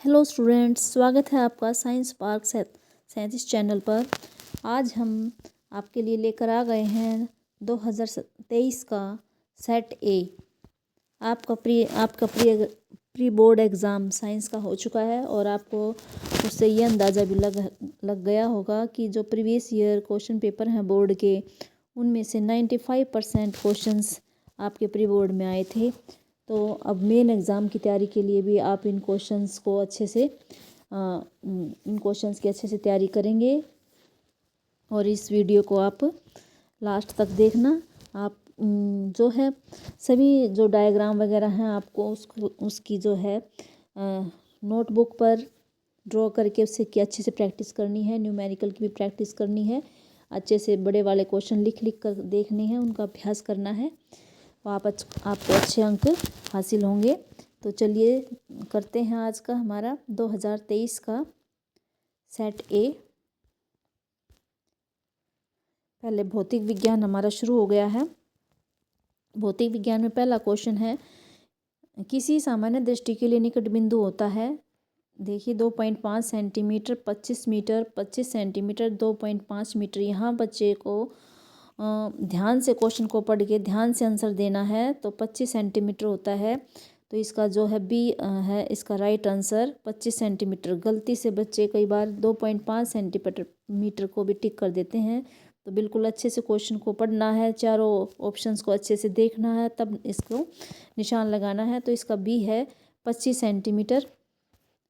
Hello students, स्वागत है आपका साइंस पार्क 37 चैनल पर। आज हम आपके लिए लेकर आ गए हैं 2023 का सेट ए। आपका प्री बोर्ड एग्ज़ाम साइंस का हो चुका है और आपको उससे ये अंदाज़ा भी लग गया होगा कि जो प्रीवियस ईयर क्वेश्चन पेपर हैं बोर्ड के, उनमें से 95% क्वेश्चंस आपके प्री बोर्ड में आए थे। तो अब मेन एग्ज़ाम की तैयारी के लिए भी आप इन क्वेश्चंस की अच्छे से तैयारी करेंगे और इस वीडियो को आप लास्ट तक देखना। आप जो है सभी जो डायग्राम वगैरह हैं आपको उसकी जो है नोटबुक पर ड्रॉ करके उससे की अच्छे से प्रैक्टिस करनी है। न्यूमेरिकल की भी प्रैक्टिस करनी है, अच्छे से बड़े वाले क्वेश्चन लिख कर देखने हैं, उनका अभ्यास करना है, तो आपको अच्छे अंक हासिल होंगे। तो चलिए करते हैं आज का हमारा 2023 का सेट ए। पहले भौतिक विज्ञान हमारा शुरू हो गया है। भौतिक विज्ञान में पहला क्वेश्चन है, किसी सामान्य दृष्टि के लिए निकट बिंदु होता है। देखिए 2.5 सेंटीमीटर, 25 मीटर, 25 सेंटीमीटर, 2.5 मीटर। यहाँ बच्चे को ध्यान से क्वेश्चन को पढ़ के ध्यान से आंसर देना है। तो 25 सेंटीमीटर होता है, तो इसका जो है बी है इसका राइट आंसर 25 सेंटीमीटर। गलती से बच्चे कई बार 2.5 सेंटीमीटर को भी टिक कर देते हैं। तो बिल्कुल अच्छे से क्वेश्चन को पढ़ना है, चारों ऑप्शंस को अच्छे से देखना है, तब इसको निशान लगाना है। तो इसका बी है 25 सेंटीमीटर।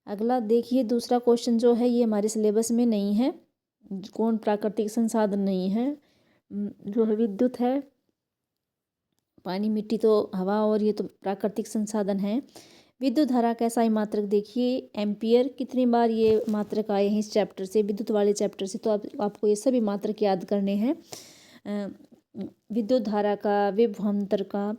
अगला देखिए दूसरा क्वेश्चन जो है ये हमारे सिलेबस में नहीं है। कौन प्राकृतिक संसाधन नहीं है, जो है विद्युत है, पानी, मिट्टी तो हवा, और ये तो प्राकृतिक संसाधन है। विद्युत धारा का SI मात्रक देखिए एम्पियर। कितनी बार ये मात्रक आए हैं इस चैप्टर से, विद्युत वाले चैप्टर से, तो आपको ये सभी मात्रक याद करने हैं। विद्युत धारा का, विभवांतर का,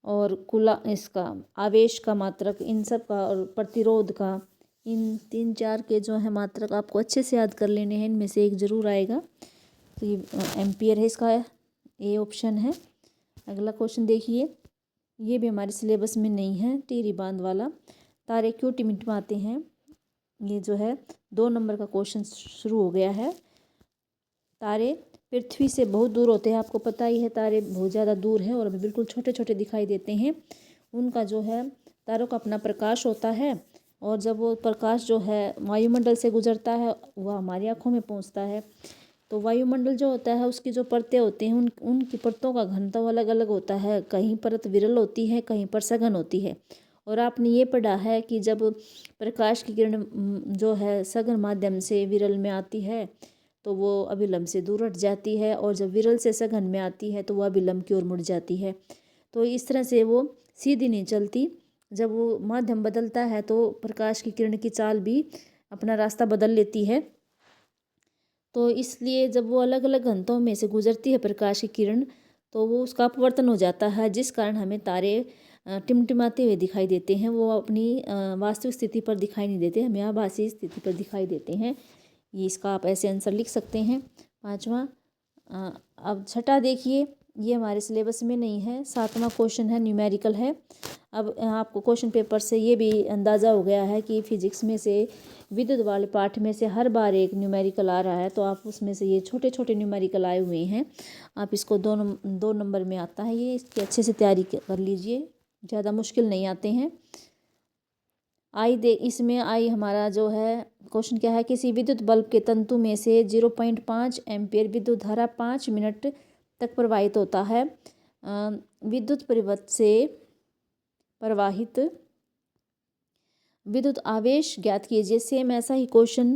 और इसका आवेश का मात्रक, इन सब का, और प्रतिरोध का, इन 3-4 के जो है मात्रक आपको अच्छे से याद कर लेने हैं। इनमें से एक जरूर आएगा, तो ये एम्पियर है, इसका ए ऑप्शन है। अगला क्वेश्चन देखिए, ये भी हमारे सिलेबस में नहीं है। टिहरी बांध वाला, तारे क्यों टिमटिमाते हैं, ये जो है 2 नंबर का क्वेश्चन शुरू हो गया है। तारे पृथ्वी से बहुत दूर होते हैं, आपको पता ही है, तारे बहुत ज़्यादा दूर हैं और अभी बिल्कुल छोटे छोटे दिखाई देते हैं। उनका जो है तारों का अपना प्रकाश होता है, और जब वो प्रकाश जो है वायुमंडल से गुजरता है वह हमारी आँखों में पहुँचता है। तो वायुमंडल जो होता है उसकी जो परतें होती हैं उनकी परतों का घनत्व अलग अलग होता है। कहीं परत विरल होती है, कहीं पर सघन होती है। और आपने ये पढ़ा है कि जब प्रकाश की किरण जो है सघन माध्यम से विरल में आती है तो वो अभिलंब से दूर हट जाती है, और जब विरल से सघन में आती है तो वह अभिलंब की ओर मुड़ जाती है। तो इस तरह से वो सीधी नहीं चलती। जब वो माध्यम बदलता है तो प्रकाश की किरण की चाल भी अपना रास्ता बदल लेती है। तो इसलिए जब वो अलग अलग घंटों में से गुजरती है प्रकाश की किरण, तो वो उसका अपवर्तन हो जाता है, जिस कारण हमें तारे टिमटिमाते हुए दिखाई देते हैं। वो अपनी वास्तविक स्थिति पर दिखाई नहीं देते, हमें आभासी स्थिति पर दिखाई देते हैं। ये इसका आप ऐसे आंसर लिख सकते हैं। 5वां। अब छठा देखिए, ये हमारे सिलेबस में नहीं है। 7वां क्वेश्चन है, न्यूमेरिकल है। अब आपको क्वेश्चन पेपर से ये भी अंदाज़ा हो गया है कि फिजिक्स में से विद्युत वाले पाठ में से हर बार एक न्यूमेरिकल आ रहा है, तो आप उसमें से ये छोटे छोटे न्यूमेरिकल आए हुए हैं, आप इसको 2 नंबर में आता है ये, इसकी अच्छे से तैयारी कर लीजिए, ज़्यादा मुश्किल नहीं आते हैं। इसमें आई हमारा जो है क्वेश्चन क्या है, किसी विद्युत बल्ब के तंतु में से 0.5 एम्पियर विद्युत धारा 5 मिनट तक प्रवाहित होता है। विद्युत परिपथ से प्रवाहित विद्युत आवेश ज्ञात कीजिए। सेम ऐसा ही क्वेश्चन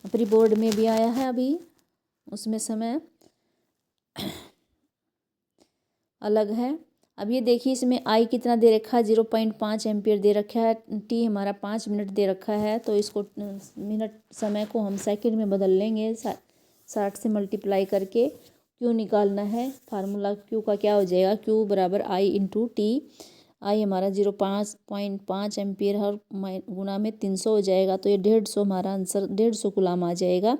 प्री बोर्ड में भी आया है, अभी उसमें समय अलग है। अब ये देखिए, इसमें आई कितना दे रखा है, 0.5 एम्पियर दे रखा है, टी हमारा 5 मिनट दे रखा है। तो इसको मिनट समय को हम सेकंड में बदल लेंगे 60 से मल्टीप्लाई करके। क्यू निकालना है, फार्मूला क्यू का क्या हो जाएगा, क्यू बराबर आई इंटू टी। आई हमारा 0.5 एम्पियर हर गुना में 300 हो जाएगा, तो ये 150 हमारा आंसर 150 कूलम आ जाएगा।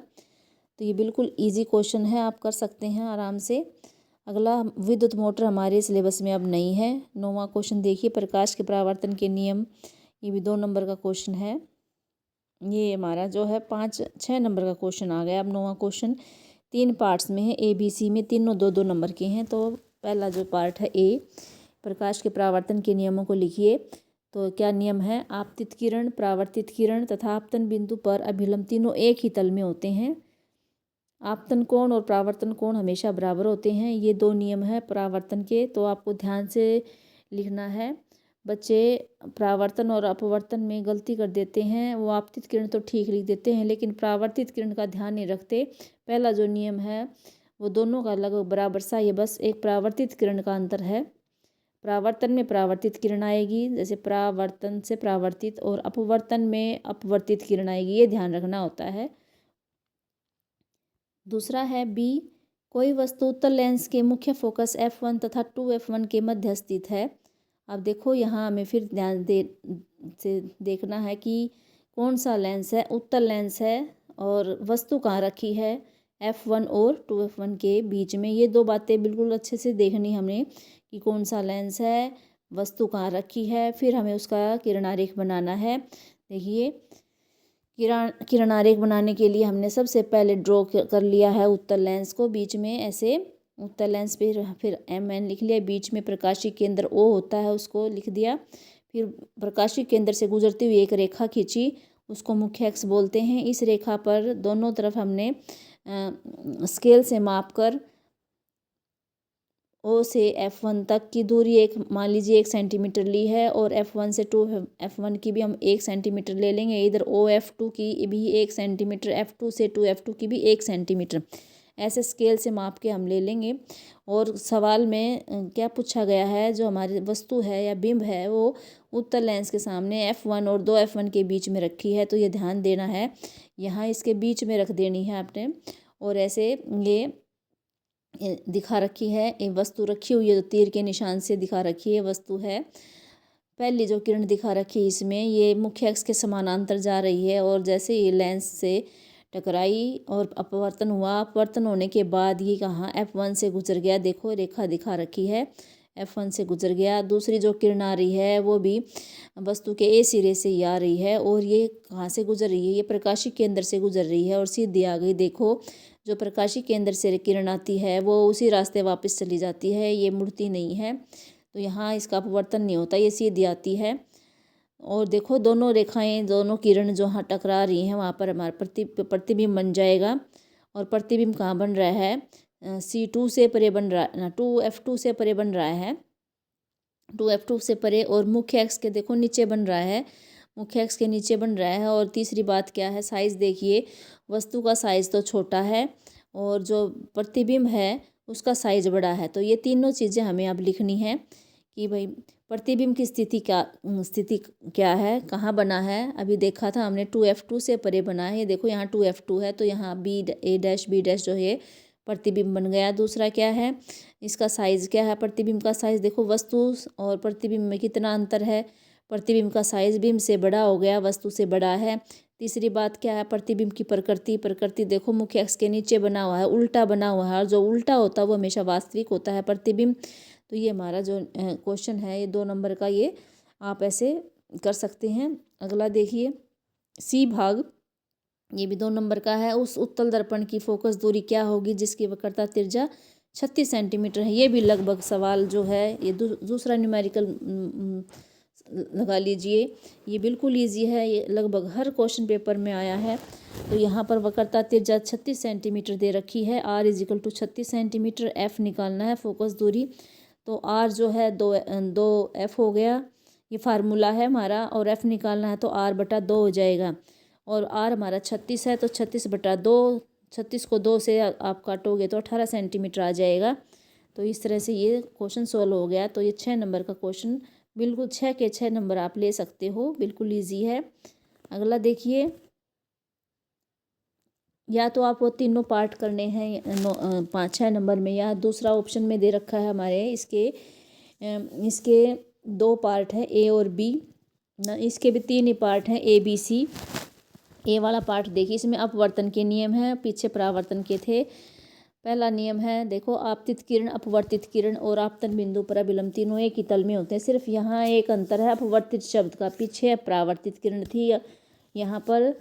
तो ये बिल्कुल इजी क्वेश्चन है, आप कर सकते हैं आराम से। अगला, विद्युत मोटर हमारे सिलेबस में अब नहीं है। 9वां क्वेश्चन देखिए, प्रकाश के परावर्तन के नियम, ये भी 2 नंबर का क्वेश्चन है। ये हमारा जो है 6 नंबर का क्वेश्चन आ गया। अब 9वां क्वेश्चन 3 पार्ट्स में है, ABC में, तीनों 2-2 नंबर के हैं। तो पहला जो पार्ट है ए, प्रकाश के परावर्तन के नियमों को लिखिए। तो क्या नियम है? आपतित किरण, परावर्तित किरण तथा आपतन बिंदु पर अभिलंब तीनों एक ही तल में होते हैं। आपतन कोण और परावर्तन कोण हमेशा बराबर होते हैं। ये 2 नियम है परावर्तन के, तो आपको ध्यान से लिखना है। बच्चे परावर्तन और अपवर्तन में गलती कर देते हैं, वो आपतित किरण तो ठीक लिख देते हैं लेकिन परावर्तित किरण का ध्यान नहीं रखते। पहला जो नियम है वो दोनों का लगभग बराबर सा, ये बस एक परावर्तित किरण का अंतर है। परावर्तन में परावर्तित किरण आएगी, जैसे परावर्तन से परावर्तित, और अपवर्तन में अपवर्तित किरण आएगी, ये ध्यान रखना होता है। दूसरा है बी, कोई वस्तु उत्तल लेंस के मुख्य फोकस F1 तथा 2F1 के मध्य स्थित है। अब देखो यहाँ हमें फिर ध्यान से देखना है कि कौन सा लेंस है, उत्तल लेंस है, और वस्तु कहाँ रखी है, F1 और 2F1 के बीच में। ये 2 बातें बिल्कुल अच्छे से देखनी हमें कि कौन सा लेंस है, वस्तु कहाँ रखी है, फिर हमें उसका किरणारेख बनाना है। देखिए किरणारेख बनाने के लिए हमने सबसे पहले ड्रॉ कर लिया है उत्तल लेंस को, बीच में ऐसे उत्तल लेंस पे फिर MN लिख लिया, बीच में प्रकाशिक केंद्र O होता है उसको लिख दिया। फिर प्रकाशिक केंद्र से गुजरती हुई एक रेखा खींची, उसको मुख्य अक्ष बोलते हैं। इस रेखा पर दोनों तरफ हमने स्केल से माप कर O से F1 तक की दूरी एक मान लीजिए 1 सेंटीमीटर ली है, और F1 से 2F1 की भी हम 1 सेंटीमीटर ले लेंगे। इधर OF2 की भी 1 सेंटीमीटर, F2 से 2F2 की भी 1 सेंटीमीटर, ऐसे स्केल से माप के हम ले लेंगे। और सवाल में क्या पूछा गया है, जो हमारी वस्तु है या बिंब है वो उत्तल लेंस के सामने F1 और 2F1 के बीच में रखी है, तो ये ध्यान देना है, यहाँ इसके बीच में रख देनी है आपने। और ऐसे ये दिखा रखी है, ये वस्तु रखी हुई है, तो तीर के निशान से दिखा रखी है वस्तु है। पहली जो किरण दिखा रखी है इसमें ये मुख्य अक्ष के समानांतर जा रही है, और जैसे ये लेंस से टकराई और अपवर्तन हुआ, अपवर्तन होने के बाद ये कहाँ F1 से गुजर गया। देखो रेखा दिखा रखी है, F1 से गुजर गया। दूसरी जो किरण आ रही है वो भी वस्तु के A सिरे से ही आ रही है, और ये कहाँ से गुजर रही है, ये प्रकाशिक केंद्र से गुजर रही है और सीधी आ गई। देखो जो प्रकाशिक केंद्र से किरण आती है वो उसी रास्ते वापस चली जाती है, ये मुड़ती नहीं है, तो यहाँ इसका अपवर्तन नहीं होता, ये सीधी आती है। और देखो दोनों रेखाएं, दोनों किरण जो यहाँ टकरा रही हैं वहाँ पर हमारा प्रतिबिंब बन जाएगा। और प्रतिबिंब कहाँ बन रहा है, C2 से परे बन रहा है, 2F2 से परे बन रहा है, 2F2 से परे, और मुख्य अक्ष के देखो नीचे बन रहा है, मुख्य अक्ष के नीचे बन रहा है। और तीसरी बात क्या है, साइज़ देखिए, वस्तु का साइज़ तो छोटा है और जो प्रतिबिंब है उसका साइज़ बड़ा है। तो ये तीनों चीज़ें हमें अब लिखनी है कि भाई प्रतिबिंब की स्थिति क्या है, कहाँ बना है। अभी देखा था हमने 2F2 से परे बना है, ये देखो यहाँ 2F2 है, तो यहाँ A' जो है प्रतिबिंब बन गया। दूसरा क्या है, इसका साइज़ क्या है, प्रतिबिंब का साइज़ देखो, वस्तु और प्रतिबिंब में कितना अंतर है, प्रतिबिंब का साइज़ बिंब से बड़ा हो गया, वस्तु से बड़ा है। तीसरी बात क्या है, प्रतिबिंब की प्रकृति देखो, मुख्य अक्ष के नीचे बना हुआ है, उल्टा बना हुआ है, और जो उल्टा होता है वो हमेशा वास्तविक होता है प्रतिबिंब। तो ये हमारा जो क्वेश्चन है ये 2 नंबर का, ये आप ऐसे कर सकते हैं। अगला देखिए C भाग, ये भी 2 नंबर का है। उस उत्तल दर्पण की फोकस दूरी क्या होगी जिसकी वक्रता त्रिज्या 36 सेंटीमीटर है। ये भी लगभग सवाल जो है ये दूसरा न्यूमेरिकल लगा लीजिए, ये बिल्कुल ईजी है, ये लगभग हर क्वेश्चन पेपर में आया है। तो यहाँ पर वक्रता त्रिज्या 36 सेंटीमीटर दे रखी है, R = 36 सेंटीमीटर। F निकालना है फोकस दूरी, तो R जो है 2F हो गया, ये फार्मूला है हमारा, और F निकालना है तो R/2 हो जाएगा। और R हमारा 36 है, तो 36/2, 36 को 2 से आप काटोगे तो 18 सेंटीमीटर आ जाएगा। तो इस तरह से ये क्वेश्चन सोल्व हो गया। तो ये 6 नंबर का क्वेश्चन, बिल्कुल 6 के 6 नंबर आप ले सकते हो, बिल्कुल ईजी है। अगला देखिए, या तो आप वो तीनों पार्ट करने हैं 5-6 नंबर में, या दूसरा ऑप्शन में दे रखा है हमारे इसके 2 पार्ट है A और B, इसके भी 3 ही पार्ट हैं ABC। A वाला पार्ट देखिए, इसमें अपवर्तन के नियम हैं, पीछे परावर्तन के थे। पहला नियम है देखो, आपतित किरण, अपवर्तित किरण और आपतन बिंदु पर अभिलंब तीनों एक ही तल में होते हैं। सिर्फ यहाँ एक अंतर है अपवर्तित शब्द का, पीछे परावर्तित किरण थी, यहाँ पर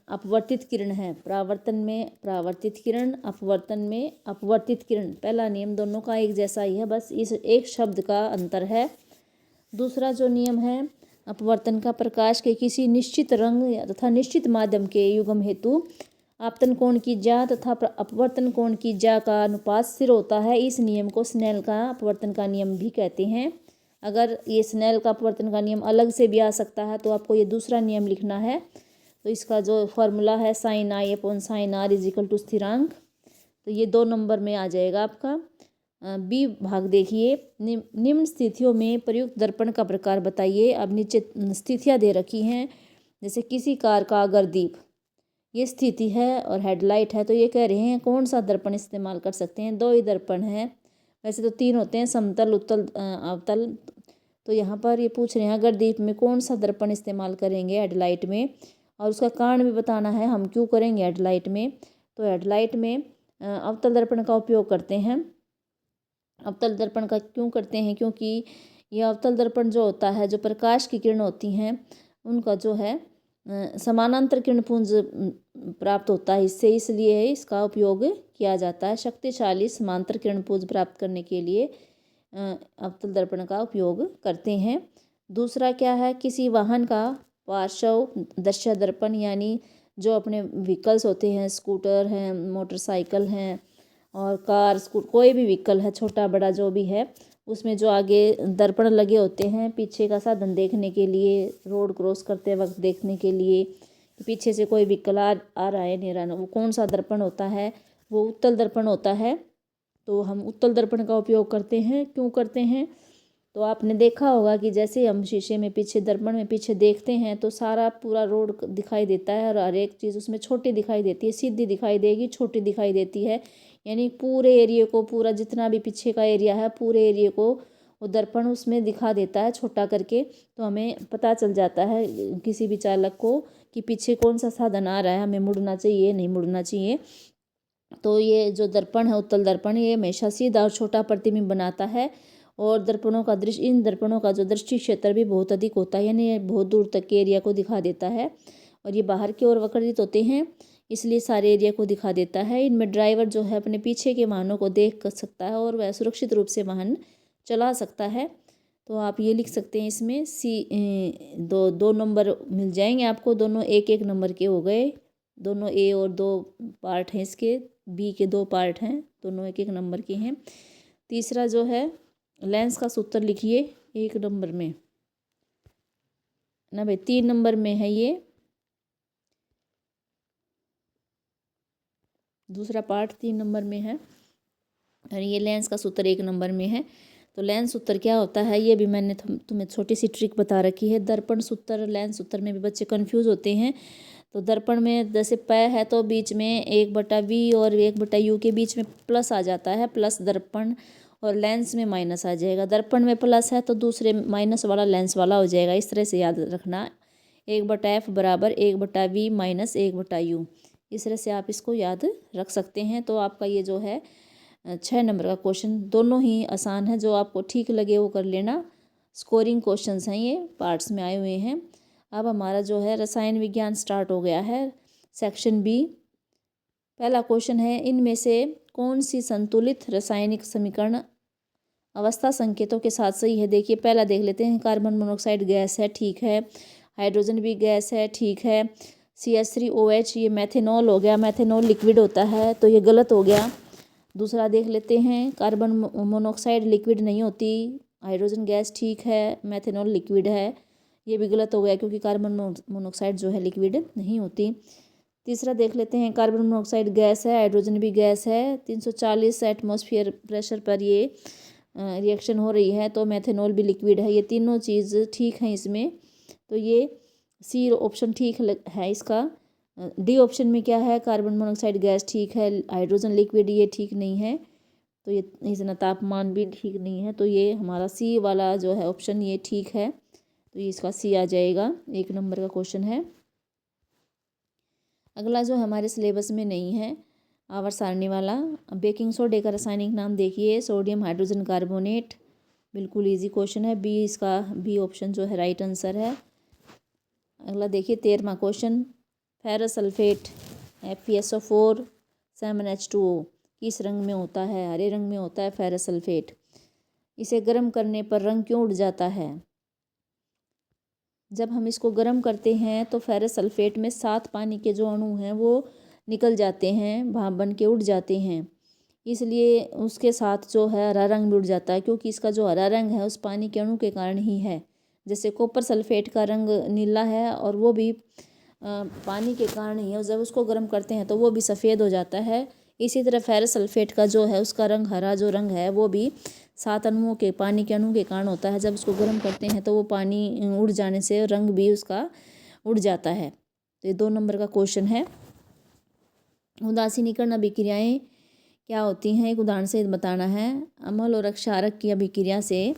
अपवर्तित किरण है, परावर्तन में परावर्तित किरण, अपवर्तन में अपवर्तित किरण। पहला नियम दोनों का एक जैसा ही है, बस इस एक शब्द का अंतर है। दूसरा जो नियम है अपवर्तन का, प्रकाश के किसी निश्चित रंग तथा निश्चित माध्यम के युग्म हेतु आपतन कोण की ज्या तथा अपवर्तन कोण की ज्या का अनुपात स्थिर होता है। इस नियम को स्नेल का अपवर्तन का नियम भी कहते हैं। अगर ये स्नेल का अपवर्तन का नियम अलग से भी आ सकता है तो आपको ये दूसरा नियम लिखना है। तो इसका जो फॉर्मूला है sine i upon sine r is equal to स्थिरांक, तो ये 2 नंबर में आ जाएगा आपका। बी भाग देखिए, निम्न स्थितियों में प्रयुक्त दर्पण का प्रकार बताइए। अब नीचे स्थितियाँ दे रखी हैं, जैसे किसी कार का अग्रदीप, ये स्थिति है, और हेडलाइट है। तो ये कह रहे हैं कौन सा दर्पण इस्तेमाल कर सकते हैं। 2 ही दर्पण हैं, वैसे तो 3 होते हैं, समतल, उत्तल, अवतल। तो यहाँ पर ये पूछ रहे हैं अग्रदीप में कौन सा दर्पण इस्तेमाल करेंगे हेडलाइट में, और उसका कारण भी बताना है हम क्यों करेंगे हेडलाइट में। तो हेडलाइट में अवतल दर्पण का उपयोग करते हैं। अवतल दर्पण का क्यों करते हैं, क्योंकि यह अवतल दर्पण जो होता है, जो प्रकाश की किरण होती हैं उनका जो है समानांतर किरणपुंज प्राप्त होता है इससे, इसलिए इसका उपयोग किया जाता है। शक्तिशाली समांतर किरणपुंज प्राप्त करने के लिए अवतल दर्पण का उपयोग करते हैं। दूसरा क्या है, किसी वाहन का पार्श्व दृश्य दर्पण, यानी जो अपने व्हीकल्स होते हैं, स्कूटर हैं, मोटरसाइकिल हैं और कार, कोई भी व्हीकल है, छोटा बड़ा जो भी है, उसमें जो आगे दर्पण लगे होते हैं पीछे का साधन देखने के लिए, रोड क्रॉस करते वक्त देखने के लिए, पीछे से कोई व्हीकल आ रहा है नहीं रहा, वो कौन सा दर्पण होता है, वो उत्तल दर्पण होता है। तो हम उत्तल दर्पण का उपयोग करते हैं। क्यों करते हैं, तो आपने देखा होगा कि जैसे हम शीशे में पीछे, दर्पण में पीछे देखते हैं तो सारा पूरा रोड दिखाई देता है, और हर एक चीज़ उसमें छोटी दिखाई देती है, सीधी दिखाई देगी, छोटी दिखाई देती है, यानी पूरे एरिया को, पूरा जितना भी पीछे का एरिया है पूरे एरिया को वो दर्पण उसमें दिखा देता है छोटा करके। तो हमें पता चल जाता है किसी भी चालक को कि पीछे कौन सा साधन आ रहा है, हमें मुड़ना चाहिए नहीं मुड़ना चाहिए। तो ये जो दर्पण है उत्तल दर्पण, ये हमेशा सीधा और छोटा प्रतिबिंब बनाता है, और दर्पणों का दृश्य, इन दर्पणों का जो दृष्टि क्षेत्र भी बहुत अधिक होता है, यानी बहुत दूर तक के एरिया को दिखा देता है, और ये बाहर की ओर वक्रित होते हैं इसलिए सारे एरिया को दिखा देता है। इनमें ड्राइवर जो है अपने पीछे के वाहनों को देख कर सकता है और वह सुरक्षित रूप से वाहन चला सकता है। तो आप ये लिख सकते हैं इसमें दो नंबर मिल जाएंगे आपको, दोनों 1-1 नंबर के हो गए, दोनों ए और 2 पार्ट हैं इसके, बी के 2 पार्ट हैं, दोनों 1-1 नंबर के हैं। तीसरा जो है लेंस का सूत्र लिखिए 1 नंबर में ना भाई, 3 नंबर में है ये, दूसरा पार्ट 3 नंबर में है, और ये लेंस का सूत्र 1 नंबर में है। तो लेंस सूत्र क्या होता है ये भी मैंने तुम्हें छोटी सी ट्रिक बता रखी है। दर्पण सूत्र, लेंस सूत्र में भी बच्चे कंफ्यूज होते हैं। तो दर्पण में जैसे प है तो बीच में 1/v और 1/u के बीच में प्लस आ जाता है, प्लस दर्पण, और लेंस में माइनस आ जाएगा। दर्पण में प्लस है तो दूसरे माइनस वाला लेंस वाला हो जाएगा। इस तरह से याद रखना, 1/f बराबर 1/v माइनस 1/u। इस तरह से आप इसको याद रख सकते हैं। तो आपका ये जो है 6 नंबर का क्वेश्चन, दोनों ही आसान है, जो आपको ठीक लगे वो कर लेना। स्कोरिंग क्वेश्चंस हैं, ये पार्ट्स में आए हुए हैं। अब हमारा जो है रसायन विज्ञान स्टार्ट हो गया है, सेक्शन बी। पहला क्वेश्चन है, इनमें से कौन सी संतुलित रासायनिक समीकरण अवस्था संकेतों के साथ सही है। देखिए पहला देख लेते हैं, कार्बन मोनोऑक्साइड गैस है, ठीक है। हाइड्रोजन भी गैस है, ठीक है। CH3OH ये मेथेनॉल हो गया, मेथेनॉल लिक्विड होता है तो ये गलत हो गया। दूसरा देख लेते हैं, कार्बन मोनोऑक्साइड लिक्विड नहीं होती, हाइड्रोजन गैस ठीक है, मेथेनॉल लिक्विड है, ये भी गलत हो गया क्योंकि कार्बन मोनोऑक्साइड जो है लिक्विड नहीं होती। तीसरा देख लेते हैं, कार्बन मोनोऑक्साइड गैस है, हाइड्रोजन भी गैस है, 340 एटमॉस्फेयर प्रेशर पर ये रिएक्शन हो रही है, तो मेथेनॉल भी लिक्विड है। ये तीनों चीज़ ठीक हैं इसमें, तो ये सी ऑप्शन ठीक है इसका। डी ऑप्शन में क्या है, कार्बन मोनोऑक्साइड गैस ठीक है, हाइड्रोजन लिक्विड ये ठीक नहीं है, तो ये इतना तापमान भी ठीक नहीं है, तो ये हमारा सी वाला जो है ऑप्शन ये ठीक है, तो ये इसका सी आ जाएगा। 1 नंबर का क्वेश्चन है। अगला जो हमारे सिलेबस में नहीं है, आवर्त सारणी वाला, बेकिंग सोडे का रासायनिक नाम देखिए, सोडियम हाइड्रोजन कार्बोनेट, बिल्कुल इजी क्वेश्चन है। बी इसका, बी ऑप्शन जो है राइट आंसर है। अगला देखिए 13वां question, ferrous sulphate FeSO4 7H2O किस रंग में होता है? हरे रंग में होता है फेरस सल्फेट। इसे गर्म करने पर रंग क्यों उड़ जाता है? जब हम इसको गर्म करते हैं तो फेरस सल्फेट में 7 पानी के जो अणु हैं वो निकल जाते हैं, भाप बन के उड़ जाते हैं, इसलिए उसके साथ जो है हरा रंग भी उड़ जाता है, क्योंकि इसका जो हरा रंग है उस पानी के अणु के कारण ही है। जैसे कॉपर सल्फेट का रंग नीला है और वो भी पानी के कारण ही है, जब उसको गर्म करते हैं तो वो भी सफ़ेद हो जाता है। इसी तरह फेरस सल्फेट का जो है उसका रंग हरा जो रंग है वो भी 7 अणुओं के पानी के अणु के कारण होता है। जब उसको गर्म करते हैं तो वो पानी उड़ जाने से रंग भी उसका उड़ जाता है। तो ये 2 नंबर का क्वेश्चन है। उदासीनीकरण अभिक्रियाएं क्या होती हैं? एक उदाहरण से बताना है। अम्ल और क्षारक की अभिक्रिया से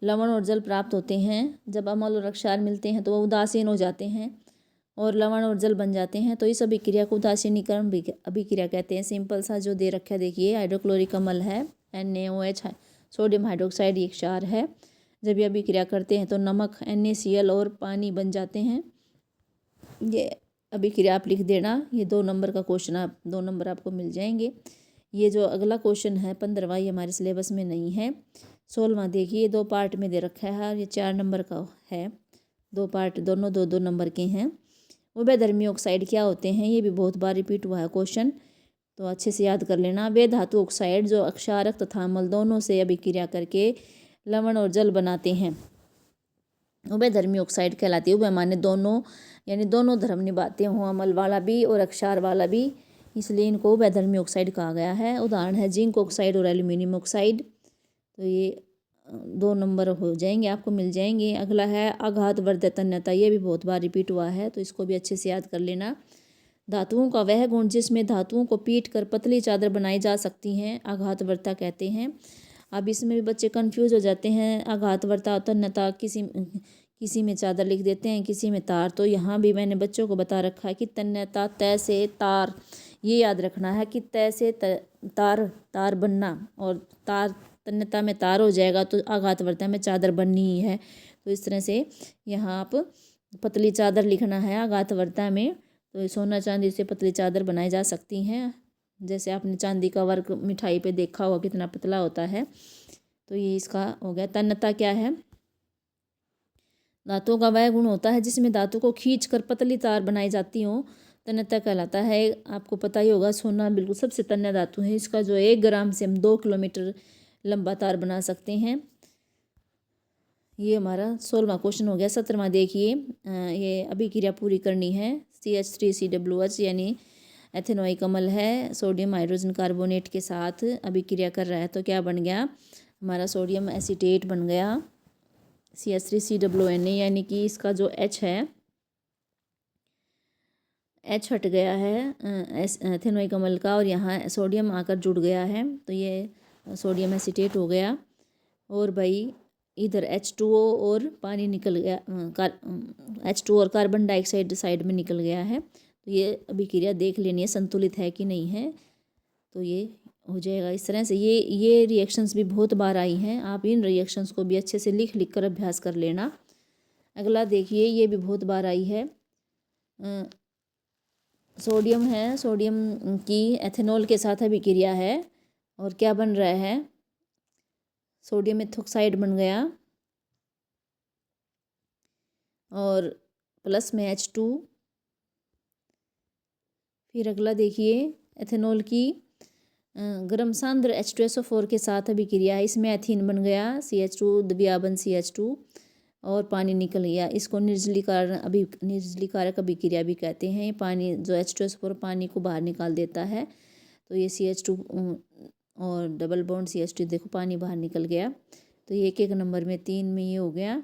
लवण और जल प्राप्त होते हैं। जब अम्ल और क्षार मिलते हैं तो वो उदासीन हो जाते हैं और लवण और जल बन जाते हैं, तो इस अभिक्रिया को उदासीनीकरण अभिक्रिया कहते हैं। सिंपल सा जो दे रखा है देखिए, हाइड्रोक्लोरिक अम्ल है NaOH, सोडियम हाइड्रोक्साइड ये क्षार है। जब ये अभिक्रिया करते हैं तो नमक NaCl और पानी बन जाते हैं। ये अभिक्रिया आप लिख देना। ये 2 नंबर का क्वेश्चन, आप 2 नंबर आपको मिल जाएंगे। ये जो अगला क्वेश्चन है 15वां, ये हमारे सिलेबस में नहीं है। 16वां देखिए 2 पार्ट में दे रखा है, ये 4 नंबर का है। 2 पार्ट, दोनों 2-2 नंबर के हैं। उभयधर्मी ऑक्साइड क्या होते हैं? ये भी बहुत बार रिपीट हुआ है क्वेश्चन, तो अच्छे से याद कर लेना। वे धातु ऑक्साइड जो क्षारक तथा अम्ल दोनों से अभिक्रिया करके लवण और जल बनाते हैं, उभयधर्मी ऑक्साइड कहलाती है। उभय माने दोनों, यानी दोनों धर्म निभाते हों, अम्ल वाला भी और क्षार वाला भी, इसलिए इनको उभयधर्मी ऑक्साइड कहा गया है। उदाहरण है जिंक ऑक्साइड और एल्यूमिनियम ऑक्साइड। तो ये 2 नंबर हो जाएंगे, आपको मिल जाएंगे। अगला है आघातवर्धक तन्यता, ये भी बहुत बार रिपीट हुआ है, तो इसको भी अच्छे से याद कर लेना। धातुओं का वह गुण जिसमें धातुओं को पीट कर पतली चादर बनाई जा सकती हैं, आघातवर्धकता कहते हैं। अब इसमें भी बच्चे कंफ्यूज हो जाते हैं, आघातवर्धकता तन्यता किसी में चादर लिख देते हैं, किसी में तार। तो यहाँ भी मैंने बच्चों को बता रखा है कि तन्यता तय से तार, ये याद रखना है कि तय से तार बनना, और तार तन्यता में तार हो जाएगा तो आघातवर्धकता में चादर बननी ही है। तो इस तरह से यहाँ आप पतली चादर लिखना है आघातवर्धकता में। तो सोना चांदी से पतली चादर बनाई जा सकती हैं। जैसे आपने चांदी का वर्क मिठाई पे देखा होगा कितना पतला होता है। तो ये इसका हो गया। तन्यता क्या है? धातुओं का वह गुण होता है जिसमें धातु को खींच कर पतली तार बनाई जाती हो, तन्यता कहलाता है। आपको पता ही होगा सोना बिल्कुल सबसे तन्य धातु है। इसका जो 1 ग्राम से हम 2 किलोमीटर लंबा तार बना सकते हैं। ये हमारा 16वां क्वेश्चन हो गया। 17वां देखिए, ये अभिक्रिया पूरी करनी है। CH3COOH यानी एथेनोइक अम्ल है, सोडियम हाइड्रोजन कार्बोनेट के साथ अभिक्रिया कर रहा है, तो क्या बन गया? हमारा सोडियम एसीटेट बन गया CH3COONA, यानी कि इसका जो H है, H हट गया है एथेनोइक अम्ल का, और यहाँ सोडियम आकर जुड़ गया है, तो ये सोडियम एसीटेट हो गया। और भाई इधर H2O और पानी निकल गया, H2O और कार्बन डाइऑक्साइड साइड में निकल गया है। तो ये अभिक्रिया देख लेनी है संतुलित है कि नहीं है, तो ये हो जाएगा इस तरह से। ये रिएक्शंस भी बहुत बार आई हैं, आप इन रिएक्शंस को भी अच्छे से लिख लिख कर अभ्यास कर लेना। अगला देखिए, ये भी बहुत बार आई है। सोडियम है, सोडियम की एथेनॉल के साथ अभिक्रिया है, और क्या बन रहा है? सोडियम एथोक्साइड बन गया, और प्लस में H2। फिर अगला देखिए, एथेनॉल की गर्म सांद्र H2SO4 के साथ अभिक्रिया है, इसमें एथीन बन गया CH2 द्विआबन CH2 और पानी निकल गया। इसको निर्जलीकारक अभिक्रिया भी कहते हैं। पानी जो H2SO4 पानी को बाहर निकाल देता है, तो ये CH2 और डबल बॉन्ड CH2, देखो पानी बाहर निकल गया। तो ये 1-1 नंबर में 3 में ये हो गया।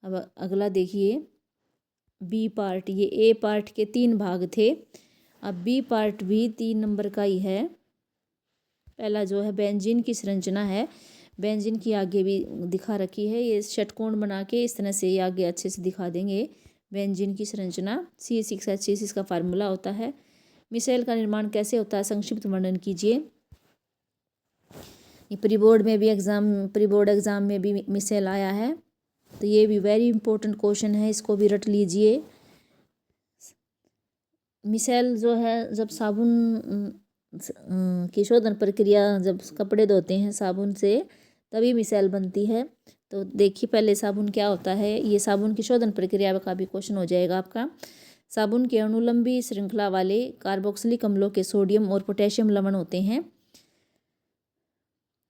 अब अगला देखिए बी पार्ट, ये ए पार्ट के 3 भाग थे, अब बी पार्ट भी 3 नंबर का ही है। पहला जो है बेंजीन की संरचना है, बेंजीन की आगे भी दिखा रखी है, ये षटकोण बना के इस तरह से ये आगे अच्छे से दिखा देंगे। बेंजीन की संरचना C6H6 इसका फार्मूला होता है। मिसाइल का निर्माण कैसे होता है, संक्षिप्त वर्णन कीजिए। ये प्री बोर्ड एग्जाम में भी मिसाइल आया है। तो ये भी वेरी इंपॉर्टेंट क्वेश्चन है, इसको भी रट लीजिए। मिसाइल जो है, जब साबुन की शोधन प्रक्रिया, जब कपड़े धोते हैं साबुन से तभी मिसाइल बनती है। तो देखिए पहले साबुन क्या होता है, ये साबुन की शोधन प्रक्रिया का भी क्वेश्चन हो जाएगा आपका। साबुन के अणु लंबी श्रृंखला वाले कार्बोक्सिलिक अम्लों के सोडियम और पोटेशियम लवण होते हैं।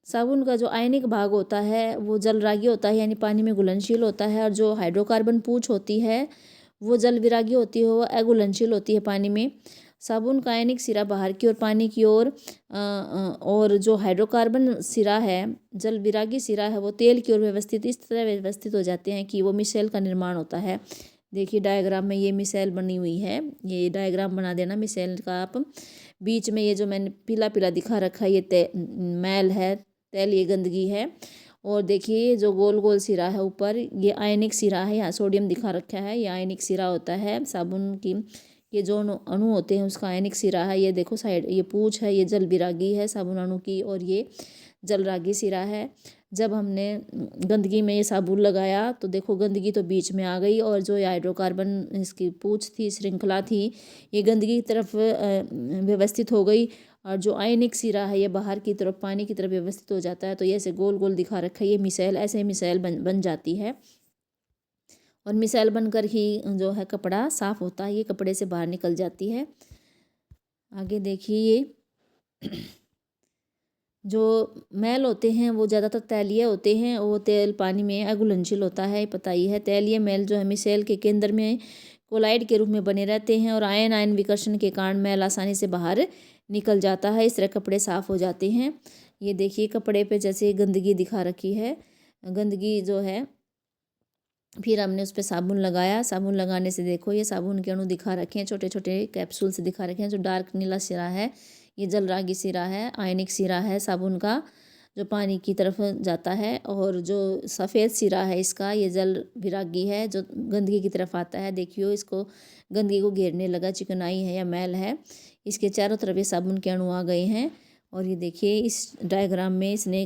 साबुन का जो आयनिक भाग होता है वो जलरागी होता है, यानी पानी में घुलनशील होता है, और जो हाइड्रोकार्बन पूंछ होती है वो जल विरागी होती है, वो अघुलनशील होती है पानी में। साबुन का आयनिक सिरा बाहर की ओर पानी की ओर, और जो हाइड्रोकार्बन सिरा है, जल विरागी सिरा है, वो तेल की ओर व्यवस्थित इस तरह व्यवस्थित हो जाते हैं कि वो मिसाइल का निर्माण होता है। देखिए डायग्राम में ये मिसाइल बनी हुई है, ये डायग्राम बना देना मिसाइल का आप। बीच में ये जो मैंने पीला पीला दिखा रखा है ये मैल है, तेल, ये गंदगी है। और देखिए जो गोल गोल सिरा है ऊपर, ये आयनिक सिरा है, यहाँ सोडियम दिखा रखा है, ये आयनिक सिरा होता है साबुन की। ये जो अणु होते हैं उसका आयनिक सिरा है। ये देखो साइड, ये पूंछ है, ये जल विरागी है साबुन अणु की, और ये जलरागी सिरा है। जब हमने गंदगी में ये साबुन लगाया तो देखो गंदगी तो बीच में आ गई, और जो हाइड्रोकार्बन इसकी पूंछ थी, श्रृंखला थी, ये गंदगी की तरफ व्यवस्थित हो गई, और जो आयनिक सिरा है ये बाहर की तरफ पानी की तरफ व्यवस्थित हो जाता है। तो ये ऐसे गोल गोल दिखा रखा है, ये मिसाइल, ऐसे मिसाइल बन जाती है। और मिसाइल बनकर ही जो है कपड़ा साफ होता है, ये कपड़े से बाहर निकल जाती है। आगे देखिए ये जो मैल होते हैं वो ज़्यादातर तैलीय होते हैं, वो तेल पानी में अघुलनशील होता है, पता ही है। तैलीय मैल जो है मिसाइल के केंद्र में कोलाइड के रूप में बने रहते हैं, और आयन आयन विकर्षण के कारण मैल आसानी से बाहर निकल जाता है, इस तरह कपड़े साफ हो जाते हैं। ये देखिए कपड़े पे जैसे गंदगी दिखा रखी है, गंदगी जो है, फिर हमने उस पर साबुन लगाया, साबुन लगाने से देखो ये साबुन के अणु दिखा रखे हैं, छोटे छोटे कैप्सूल से दिखा रखे हैं। जो डार्क नीला सिरा है ये जलरागी सिरा है, आयनिक सिरा है साबुन का, जो पानी की तरफ जाता है। और जो सफ़ेद सिरा है इसका, ये जल विरागी है, जो गंदगी की तरफ आता है। देखियो इसको, गंदगी को घेरने लगा, चिकनाई है या मैल है, इसके चारों तरफ ये साबुन के अणु आ गए हैं। और ये देखिए इस डायग्राम में इसने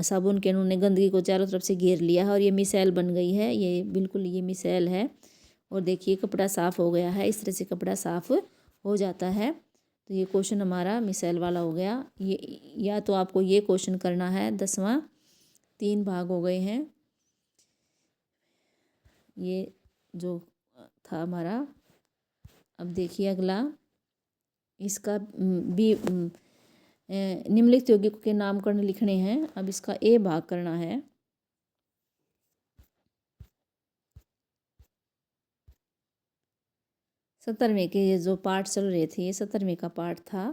साबुन के अणु ने गंदगी को चारों तरफ से घेर लिया है, और ये मिसाइल बन गई है, ये बिल्कुल ये मिसाइल है। और देखिए कपड़ा साफ़ हो गया है, इस तरह से कपड़ा साफ़ हो जाता है। तो ये क्वेश्चन हमारा मिसाइल वाला हो गया। ये या तो आपको ये क्वेश्चन करना है 10वां, 3 भाग हो गए हैं ये जो था हमारा। अब देखिए अगला, इसका भी निम्नलिखित यौगिकों के नामकरण लिखने हैं। अब इसका ए भाग करना है। सत्तरवें के ये जो पार्ट चल रहे थे, ये 17वें का पार्ट था।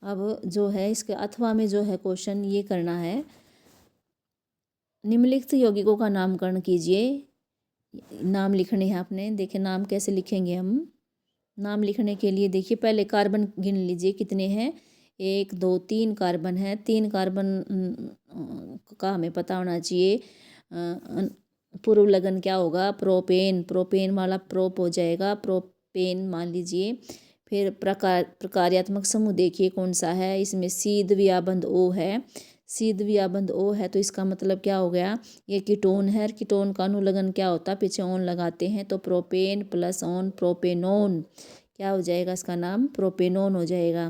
अब जो है इसके अथवा में जो है क्वेश्चन ये करना है, निम्नलिखित यौगिकों का नामकरण कीजिए। नाम लिखने हैं आपने। देखिए नाम कैसे लिखेंगे हम। नाम लिखने के लिए देखिए पहले कार्बन गिन लीजिए कितने हैं। 1 2 3 कार्बन है। 3 कार्बन का हमें पता होना चाहिए। पूर्व लगन क्या होगा, प्रोपेन, प्रोपेन वाला प्रोप हो जाएगा, प्रोपेन मान लीजिए। फिर प्रकार्यात्मक समूह देखिए कौन सा है, इसमें सी द्विआबंध O है। सी द्विआबंध O है तो इसका मतलब क्या हो गया, ये कीटोन है। कीटोन का अनुलग्न क्या होता है, पीछे ऑन लगाते हैं तो प्रोपेन प्लस ऑन प्रोपेनोन, क्या हो जाएगा, इसका नाम प्रोपेनोन हो जाएगा।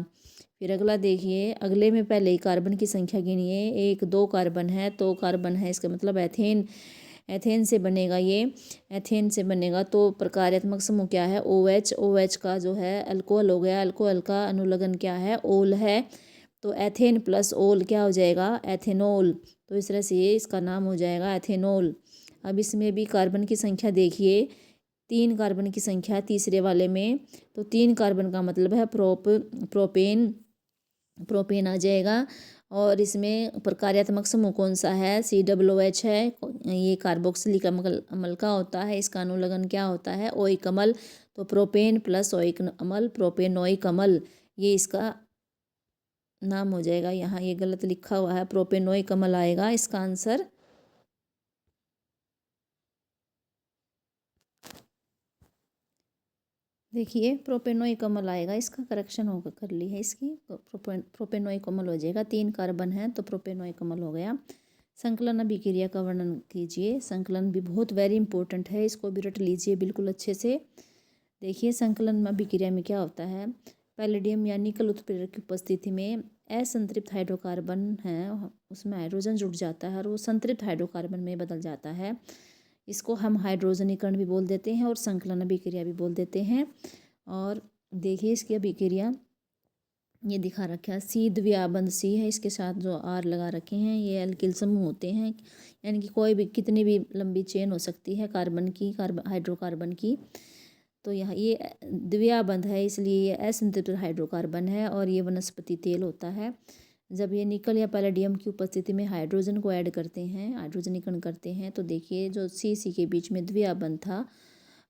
फिर अगला देखिए, अगले में पहले ही कार्बन की संख्या गिनिए। 1 2 कार्बन है, तो कार्बन है, इसका मतलब एथेन, एथेन से बनेगा ये, एथेन से बनेगा। तो प्रकार्यात्मक समूह क्या है, OH, OH का जो है अल्कोहल हो गया। अल्कोहल का अनुलग्न क्या है, ओल है। तो एथेन प्लस ओल क्या हो जाएगा, एथेनॉल। तो इस तरह से ये इसका नाम हो जाएगा एथेनॉल। अब इसमें भी कार्बन की संख्या देखिए, 3 कार्बन की संख्या है तीसरे वाले में। तो 3 कार्बन का मतलब है प्रोपेन, प्रोपेन आ जाएगा। और इसमें प्रकार्यात्मक समूह कौन सा है, COOH है। ये कार्बोक्सिलिक अम्ल का होता है, इसका अनुलग्न क्या होता है, ओइक अम्ल। तो प्रोपेन प्लस ओइक अम्ल, प्रोपेनोइक अम्ल, ये इसका नाम हो जाएगा। यहाँ ये गलत लिखा हुआ है, प्रोपेनोइक अम्ल आएगा इसका आंसर। देखिए प्रोपेनोइक अम्ल आएगा, इसका करेक्शन होगा, कर ली है इसकी। तो प्रोपेनोइक अम्ल हो जाएगा। 3 कार्बन है तो प्रोपेनोइक अम्ल हो गया। संकलन अभिक्रिया का वर्णन कीजिए। संकलन भी बहुत वेरी इंपॉर्टेंट है, इसको भी रट लीजिए बिल्कुल अच्छे से। देखिए संकलन अभिक्रिया में क्या होता है, पैलेडियम या निकल उत्प्रेरक की उपस्थिति में असंतृप्त हाइड्रोकार्बन है, उसमें हाइड्रोजन जुड़ जाता है और वो संतृप्त हाइड्रोकार्बन में बदल जाता है। इसको हम हाइड्रोजनीकरण भी बोल देते हैं और संकलन अभिक्रिया भी बोल देते हैं। और देखिए इसकी अभिक्रिया ये दिखा रखा है, सी द्विआबंध सी है, इसके साथ जो आर लगा रखे हैं ये एल्किल समूह होते हैं, यानी कि कोई भी कितनी भी लंबी चेन हो सकती है कार्बन की, हाइड्रोकार्बन की। तो यहाँ ये द्विआबंध है इसलिए ये असंतृप्त हाइड्रोकार्बन है और ये वनस्पति तेल होता है। जब ये निकल या पैलेडियम की उपस्थिति में हाइड्रोजन को ऐड करते हैं, हाइड्रोजनीकरण करते हैं, तो देखिए जो सी के बीच में द्विआबंध था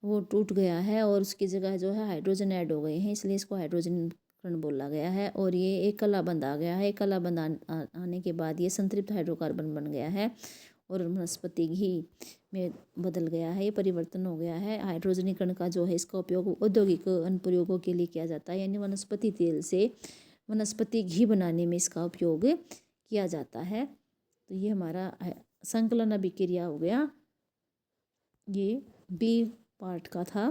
वो टूट गया है और उसकी जगह जो है हाइड्रोजन ऐड हो गए हैं, इसलिए इसको हाइड्रोजनीकरण बोला गया है। और ये एक कलाबंध आ गया है, एक कलाबंध आने के बाद ये संतृप्त हाइड्रोकार्बन बन गया है और वनस्पति घी में बदल गया है, ये परिवर्तन हो गया है। हाइड्रोजनीकरण का जो है इसका उपयोग औद्योगिक अनुप्रयोगों के लिए किया जाता है, यानी वनस्पति तेल से वनस्पति घी बनाने में इसका उपयोग किया जाता है। तो ये हमारा संकलन अभिक्रिया हो गया, ये बी पार्ट का था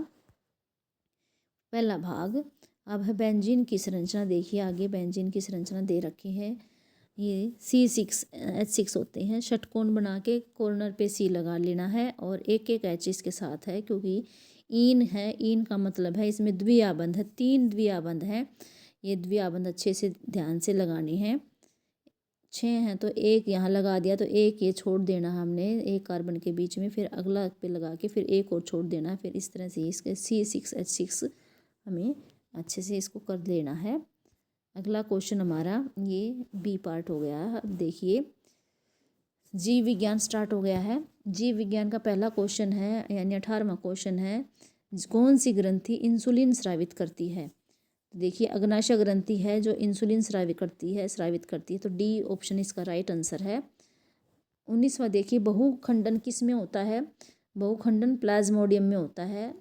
पहला भाग। अब है बेंजीन की संरचना। देखिए आगे बेंजीन की संरचना दे रखी है, ये C6H6 होते हैं, षटकोण बना के कॉर्नर पे C लगा लेना है और एक एक H इसके साथ है, क्योंकि ईन है, ईन का मतलब है इसमें द्विआबंध है, 3 द्विआबंध है, ये द्विआबंध अच्छे से ध्यान से लगाने हैं। 6 हैं तो एक यहाँ लगा दिया, तो एक ये छोड़ देना हमने एक कार्बन के बीच में, फिर अगला पे लगा के फिर एक और छोड़ देना, फिर इस तरह से इसके C6H6 हमें अच्छे से इसको कर लेना है। अगला क्वेश्चन हमारा ये बी पार्ट हो गया। अब देखिए जीव विज्ञान स्टार्ट हो गया है। जीव विज्ञान का पहला क्वेश्चन है, यानी 18वां क्वेश्चन है, कौन सी ग्रंथि इंसुलिन स्रावित करती है। देखिए अग्नाशय ग्रंथि है जो इंसुलिन स्रावित करती है, तो डी ऑप्शन इसका राइट आंसर है। 19वां देखिए बहुखंडन किस में होता है, बहुखंडन प्लाज्मोडियम में होता है।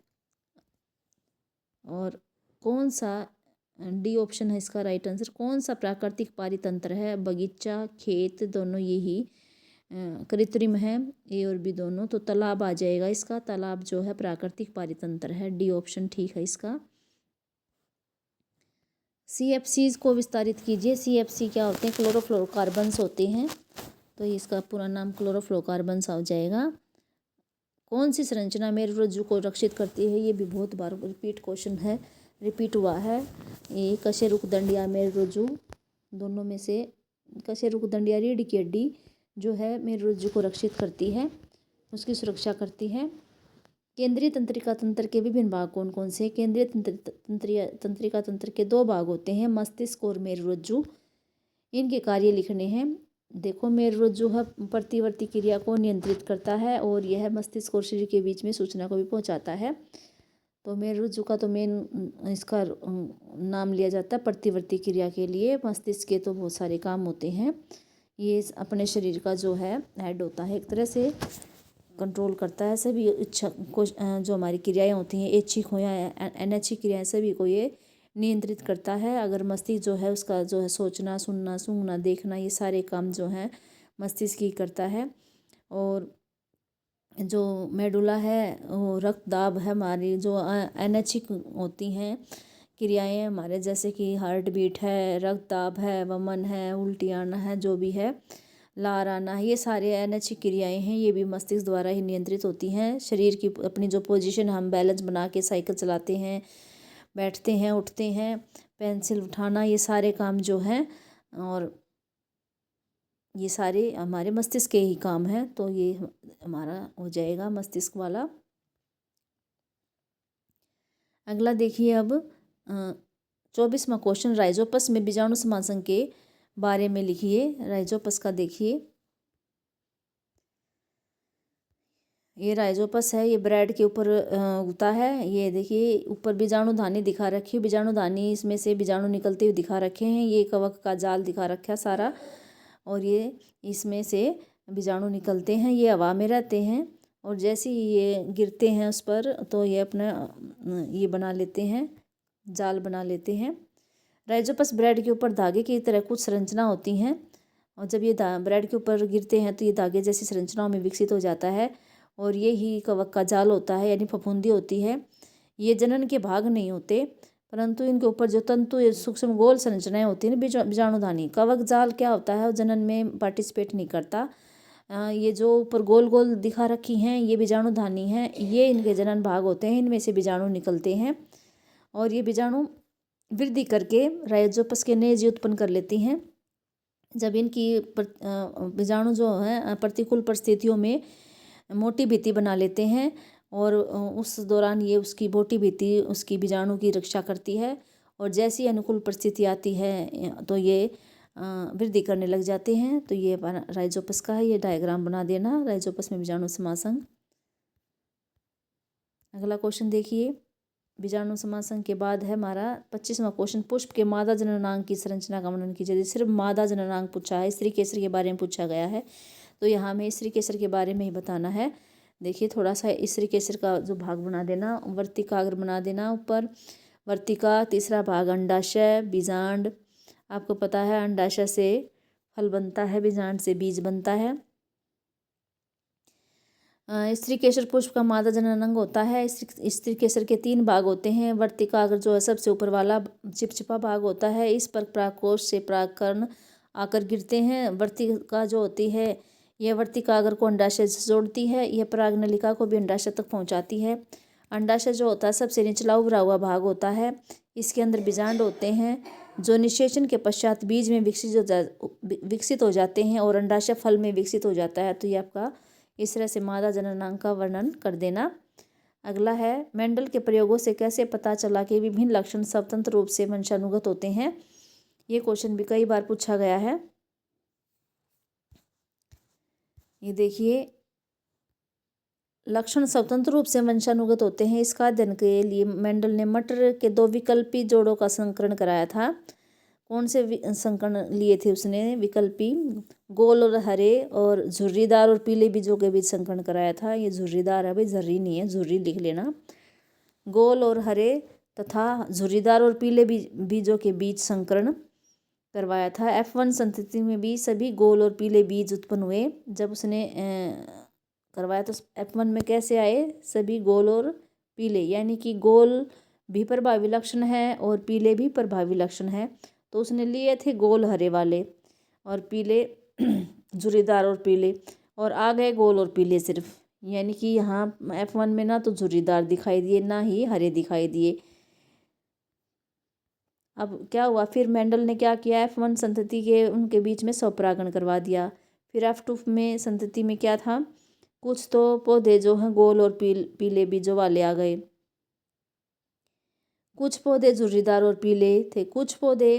और कौन सा, डी ऑप्शन है इसका राइट आंसर। कौन सा प्राकृतिक पारितंत्र है, बगीचा खेत दोनों यही कृत्रिम है, ए और बी दोनों, तो तालाब आ जाएगा इसका, तालाब जो है प्राकृतिक पारितंत्र है, डी ऑप्शन ठीक है इसका। CFCs को विस्तारित कीजिए। CFC क्या होते हैं, क्लोरोफ्लोरोकार्बन्स होते हैं, तो इसका पूरा नाम क्लोरोफ्लोरोकार्बन्स आ जाएगा। कौन सी संरचना मेरुरज्जु को रक्षित करती है, ये भी बहुत बार रिपीट क्वेश्चन है, रिपीट हुआ है। ये कशेरुकदंड या मेरुरज्जु दोनों में से, कशेरुकदंड या रीढ़ की हड्डी जो है मेरुरज्जु को रक्षित करती है, उसकी सुरक्षा करती है। केंद्रीय तंत्रिका तंत्र के विभिन्न भाग कौन कौन से। केंद्रीय तंत्रिका तंत्र के 2 भाग होते हैं, मस्तिष्क और मेरुरज्जु। इनके कार्य लिखने हैं। देखो मेरुरज्जु है प्रतिवर्ती क्रिया को नियंत्रित करता है और यह मस्तिष्क और शरीर के बीच में सूचना को भी पहुंचाता है। तो मेरुरज्जु का तो मेन इसका नाम लिया जाता है प्रतिवर्ती क्रिया के लिए। मस्तिष्क के तो बहुत सारे काम होते हैं, ये अपने शरीर का जो है हेड होता है, एक तरह से कंट्रोल करता है सभी इच्छा को, जो हमारी क्रियाएं होती हैं ऐच्छिक हो या अनैच्छिक क्रियाएं, सभी को ये नियंत्रित करता है। अगर मस्तिष्क जो है उसका जो है सोचना, सुनना, सूंघना, देखना, ये सारे काम जो हैं मस्तिष्क ही करता है। और जो मेडुला है वो रक्त दाब है, हमारी जो अनैच्छिक होती हैं क्रियाएं हमारे, जैसे कि हार्ट बीट है, रक्त दाब है, वमन है, उल्टी आना है, जो भी है, लार आना है, ये सारे अनैच्छिक क्रियाएं हैं, ये भी मस्तिष्क द्वारा ही नियंत्रित होती हैं। शरीर की अपनी जो पोजीशन, हम बैलेंस बना के साइकिल चलाते हैं, बैठते हैं, उठते हैं, पेंसिल उठाना, ये सारे काम जो हैं, और ये सारे हमारे मस्तिष्क के ही काम हैं, तो ये हमारा हो जाएगा मस्तिष्क वाला। अगला देखिए अब 24वां क्वेश्चन, राइजोपस में बीजाणु समासन के बारे में लिखिए। राइजोपस का देखिए, ये राइजोपस है, ये ब्रेड के ऊपर उगता है। ये देखिए ऊपर बीजाणुधानी दिखा रखी है, बीजाणुधानी इसमें से बीजाणु निकलते हुए दिखा रखे हैं, ये कवक का जाल दिखा रखा है सारा, और ये इसमें से बीजाणु निकलते हैं, ये हवा में रहते हैं, और जैसे ही ये गिरते हैं उस पर तो ये अपना ये बना लेते हैं, जाल बना लेते हैं। राइजोपस ब्रेड के ऊपर धागे की तरह कुछ संरचना होती हैं, और जब ये ब्रेड के ऊपर गिरते हैं तो ये धागे जैसी संरचनाओं में विकसित हो जाता है और ये ही कवक का जाल होता है, यानी फफूंदी होती है। ये जनन के भाग नहीं होते, परंतु इनके ऊपर जो तंतु या सूक्ष्म गोल संरचनाएं होती हैं ना, बीजाणुधानी। कवक जाल क्या होता है, जनन में पार्टिसिपेट नहीं करता। ये जो ऊपर गोल गोल दिखा रखी हैं ये बीजाणुधानी हैं, ये इनके जनन भाग होते हैं, इनमें से बीजाणु निकलते हैं और ये बीजाणु वृद्धि करके राइजोपस के नए जीव उत्पन्न कर लेती हैं। जब इनकी बीजाणु जो है प्रतिकूल परिस्थितियों में मोटी भित्ति बना लेते हैं और उस दौरान ये उसकी मोटी भित्ति उसकी बीजाणु की रक्षा करती है और जैसी अनुकूल परिस्थिति आती है तो ये वृद्धि करने लग जाते हैं। तो ये राइजोपस का है, ये डायग्राम बना देना, राइजोपस में बीजाणु समासंग। अगला क्वेश्चन देखिए, बीजाणु समासंग के बाद है हमारा 25वां क्वेश्चन, पुष्प के मादा जननांग की संरचना का वर्णन कीजिए। सिर्फ मादा जननांग पूछा है, स्त्री केसर के बारे में पूछा गया है, तो यहाँ हमें स्त्री केसर के बारे में ही बताना है। देखिए थोड़ा सा स्त्री केसर का जो भाग बना देना, वर्तिकाग्र बना देना ऊपर, वर्तिका, तीसरा भाग अंडाशय, बीजांड। आपको पता है अंडाशय से फल बनता है, बीजांड से बीज बनता है। स्त्री केसर पुष्प का मादा जननांग होता है। स्त्री केसर के 3 भाग होते हैं। वर्तिकाग्र जो है सबसे ऊपर वाला चिपचिपा भाग होता है, इस पर परागकोश से परागकण आकर गिरते हैं। वर्तिका जो होती है यह वर्तिकाग्र को अंडाशय से जोड़ती है, यह परागनलिका को भी अंडाशय तक पहुंचाती है। अंडाशय जो होता है सबसे निचला उभरा हुआ भाग होता है, इसके अंदर बीजांड होते हैं जो निषेचन के पश्चात बीज में विकसित हो जाते हैं और अंडाशय फल में विकसित हो जाता है। तो ये आपका इस तरह से मादा जननांग का वर्णन कर देना। अगला है, मेंडल के प्रयोगों से कैसे पता चला कि विभिन्न लक्षण स्वतंत्र रूप से वंशानुगत होते हैं। ये क्वेश्चन भी कई बार पूछा गया है। ये देखिए, लक्षण स्वतंत्र रूप से वंशानुगत होते हैं, इसका अध्ययन के लिए मेंडल ने मटर के 2 विकल्पी जोड़ों का संकरण कराया था। कौन से संकरण लिए थे उसने? विकल्पी, गोल और हरे और झुर्रीदार और पीले बीजों के बीच संकरण कराया था। ये झुर्रीदार है भाई, झर्री नहीं है, झुर्री लिख लेना। गोल और हरे तथा झुर्रीदार और पीले बीजों के बीच संकरण करवाया था। F1 संतति में भी सभी गोल और पीले बीज उत्पन्न हुए। जब उसने करवाया तो F1 में कैसे आए? सभी गोल और पीले, यानी कि गोल भी प्रभावी लक्षण है और पीले भी प्रभावी लक्षण है। तो उसने लिए थे गोल हरे वाले और पीले झुर्रीदार और पीले, और आ गए गोल और पीले सिर्फ, यानी कि यहाँ F1 में ना तो झुर्रीदार दिखाई दिए ना ही हरे दिखाई दिए। अब क्या हुआ, फिर मेंडल ने क्या किया, F1 संतति के उनके बीच में स्वपरागण करवा दिया। फिर F2 में संतति में क्या था, कुछ तो पौधे जो हैं गोल और पीले बीजों वाले आ गए, कुछ पौधे झुर्रीदार और पीले थे, कुछ पौधे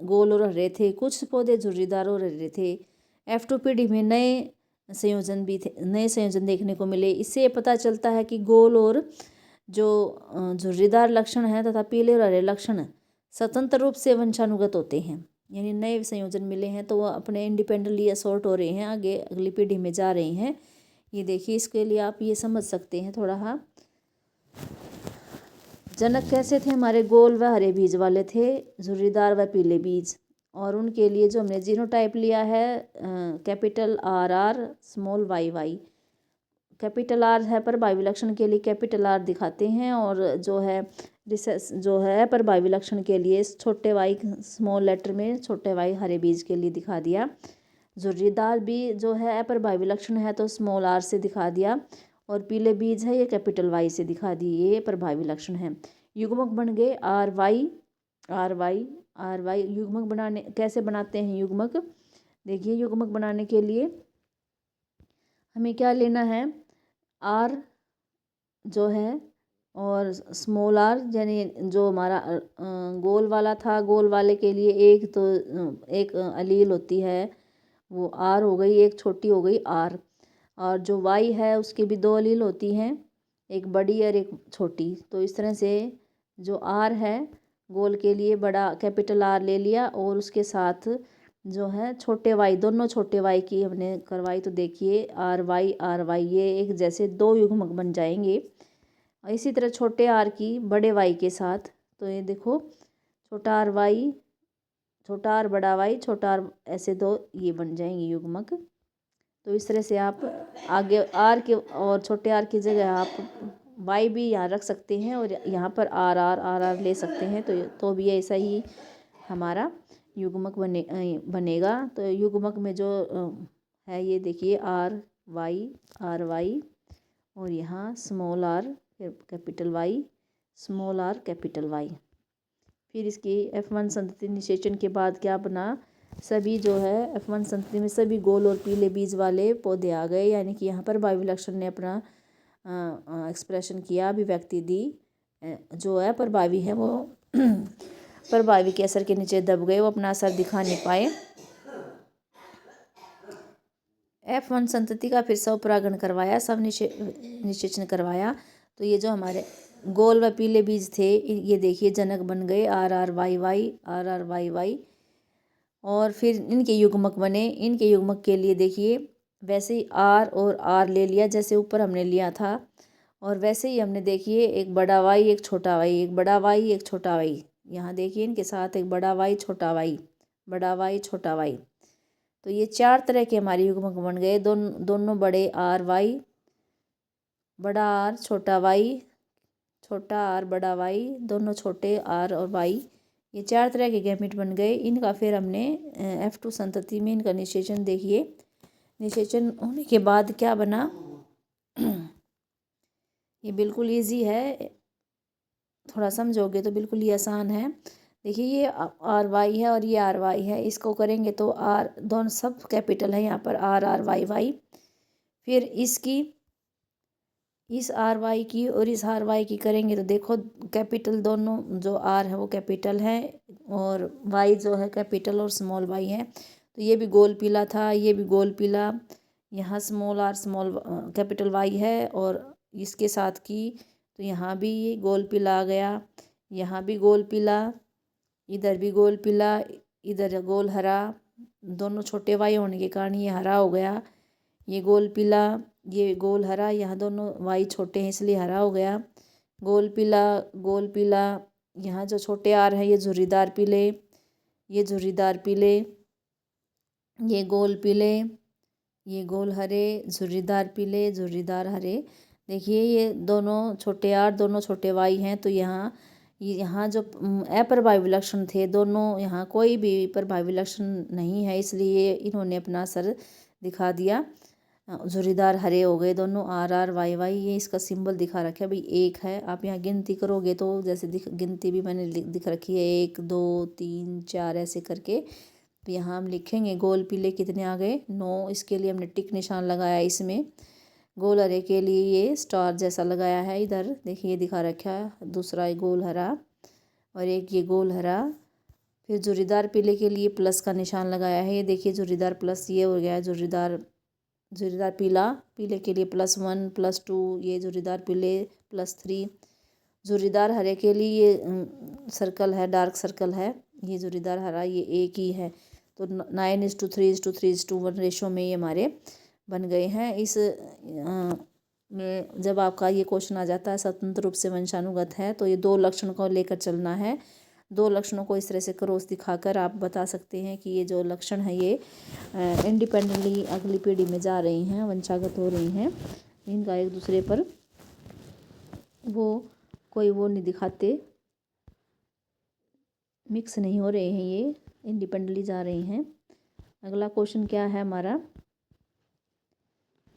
गोल और हरे थे, कुछ पौधे झुर्रीदार और हरे थे। F2 पीढ़ी में नए संयोजन भी थे, नए संयोजन देखने को मिले। इससे पता चलता है कि गोल और जो झुर्रीदार लक्षण है तथा पीले और हरे लक्षण स्वतंत्र रूप से वंशानुगत होते हैं, यानी नए संयोजन मिले हैं तो वह अपने इंडिपेंडेंटली असॉर्ट हो रहे हैं, आगे अगली पीढ़ी में जा रहे हैं। ये देखिए, इसके लिए आप ये समझ सकते हैं थोड़ा। हाँ, जनक कैसे थे हमारे? गोल व हरे बीज वाले थे, झुर्रीदार व पीले बीज, और उनके लिए जो हमने जीनोटाइप लिया है capital RR small YY। Capital R है प्रभावी लक्षण के लिए कैपिटल R दिखाते हैं, और जो है रिसेस जो है प्रभावी लक्षण के लिए छोटे y स्मॉल लेटर में छोटे y हरे बीज के लिए दिखा दिया। झुर्रीदार भी जो है अप्रभावी लक्षण है तो स्मॉल r से दिखा दिया, और पीले बीज है ये कैपिटल Y से दिखा दिए, ये प्रभावी लक्षण है। युग्मक बन गए RY। युग्मक बनाने कैसे बनाते हैं युग्मक? देखिए, युग्मक बनाने के लिए हमें क्या लेना है, R जो है और स्मॉल r, यानी जो हमारा गोल वाला था, गोल वाले के लिए एक अलील होती है वो R हो गई, एक छोटी हो गई R, और जो Y है उसकी भी 2 अलील होती हैं, एक बड़ी और एक छोटी। तो इस तरह से जो R है गोल के लिए बड़ा कैपिटल R ले लिया, और उसके साथ जो है छोटे y, दोनों छोटे y की हमने करवाई। तो देखिए RY ये एक जैसे 2 युग्मक बन जाएंगे। इसी तरह छोटे r की बड़े y के साथ, तो ये देखो छोटा RY छोटा आर बड़ा वाई, छोटा आर, ऐसे दो ये बन जाएंगे युग्मक। तो इस तरह से आप आगे आर के और छोटे आर की जगह आप वाई भी यहाँ रख सकते हैं और यहाँ पर आर ले सकते हैं, तो भी ऐसा ही हमारा युग्मक बनेगा। तो युग्मक में जो है ये देखिए आर वाई और यहाँ small r capital y, small r capital y. फिर इसकी F1 संतति निषेचन के बाद क्या बना, सभी जो है F1 संतति में सभी गोल और पीले बीज वाले पौधे आ गए, यानी कि यहाँ पर वायु विलक्षण ने अपना एक्सप्रेशन किया, अभिव्यक्ति दी। जो है प्रभावी है वो प्रभावी के असर के नीचे दब गए, वो अपना असर दिखा नहीं पाए। F1 संतति का फिर स्वपरागण करवाया, सब निषेचन करवाया। तो ये जो हमारे गोल व पीले बीज थे ये देखिए जनक बन गए आर वाई वाई। और फिर इनके युग्मक बने। इनके युग्मक के लिए देखिए वैसे ही आर और आर ले लिया जैसे ऊपर हमने लिया था, और वैसे ही हमने देखिए एक बड़ा वाई एक छोटा वाई, एक बड़ा वाई एक छोटा वाई। यहाँ देखिए इनके साथ एक बड़ा वाई छोटा वाई, बड़ा वाई छोटा वाई। तो ये 4 तरह के हमारे युग्मक बन गए। दोनों बड़े आर वाई, बड़ा आर छोटा वाई, छोटा आर बड़ा वाई, दोनों छोटे आर और वाई। ये 4 तरह के गैमेट बन गए। इनका फिर हमने F2 संतति में इनका निषेचन देखिए। निषेचन होने के बाद क्या बना, ये बिल्कुल ईजी है, थोड़ा समझोगे तो बिल्कुल ही आसान है। देखिए ये आर वाई है और ये आर वाई है, इसको करेंगे तो आर दोनों सब कैपिटल है यहाँ पर आर वाई वाई। फिर इस आर वाई की और इस आर वाई की करेंगे तो देखो कैपिटल दोनों, जो आर है वो कैपिटल है और वाई जो है कैपिटल और स्मॉल वाई है। तो ये भी गोल पीला था, ये भी गोल पीला, यहाँ small r small capital y है और इसके साथ की तो यहाँ भी ये गोल पीला आ गया, यहाँ भी गोल पीला, इधर भी गोल पीला, इधर गोल हरा। दोनों छोटे वाई होने के कारण ये हरा हो गया, ये गोल पीला, ये गोल हरा, यहाँ दोनों वाई छोटे हैं इसलिए हरा हो गया। गोल पीला, यहाँ जो छोटे आर हैं ये झुर्रीदार पीले, ये झुर्रीदार पीले, ये गोल पीले, ये गोल हरे, झुर्रीदार पीले, झुर्रीदार हरे। देखिए ये दोनों छोटे आर दोनों छोटे वाई हैं। तो यहाँ जो अप्रभावी विलक्षण थे दोनों, यहाँ कोई भी प्रभावी विलक्षण नहीं है, इसलिए इन्होंने अपना असर दिखा दिया, झुर्रीदार हरे हो गए दोनों आर वाई वाई। ये इसका सिंबल दिखा रखा है भाई, एक है। आप यहाँ गिनती करोगे तो जैसे गिनती भी मैंने दिख रखी है 1 2 3 4 ऐसे करके। तो यहाँ हम लिखेंगे गोल पीले कितने आ गए 9, इसके लिए हमने टिक निशान लगाया इसमें। गोल हरे के लिए ये स्टार जैसा लगाया है, इधर देखिए दिखा रखा है, दूसरा ये गोल हरा और एक ये गोल हरा। फिर झुर्रीदार पीले के लिए प्लस का निशान लगाया है, ये देखिए झुर्रीदार प्लस ये हो गया झुर्रीदार पीले के लिए +1 +2, ये झुर्रीदार पीले +3। झुर्रीदार हरे के लिए ये सर्कल है, डार्क सर्कल है, ये झुर्रीदार हरा ये एक ही है। तो 9:3:3:1 रेशो में ये हमारे बन गए हैं। इस में जब आपका ये क्वेश्चन आ जाता है स्वतंत्र रूप से वंशानुगत है तो ये 2 लक्षण को लेकर चलना है। 2 लक्षणों को इस तरह से क्रॉस दिखाकर आप बता सकते हैं कि ये जो लक्षण है ये इंडिपेंडेंटली अगली पीढ़ी में जा रही हैं, वंशागत हो रही हैं, इनका एक दूसरे पर वो नहीं दिखाते, मिक्स नहीं हो रहे हैं, ये इंडिपेंडेंटली जा रही हैं। अगला क्वेश्चन क्या है हमारा,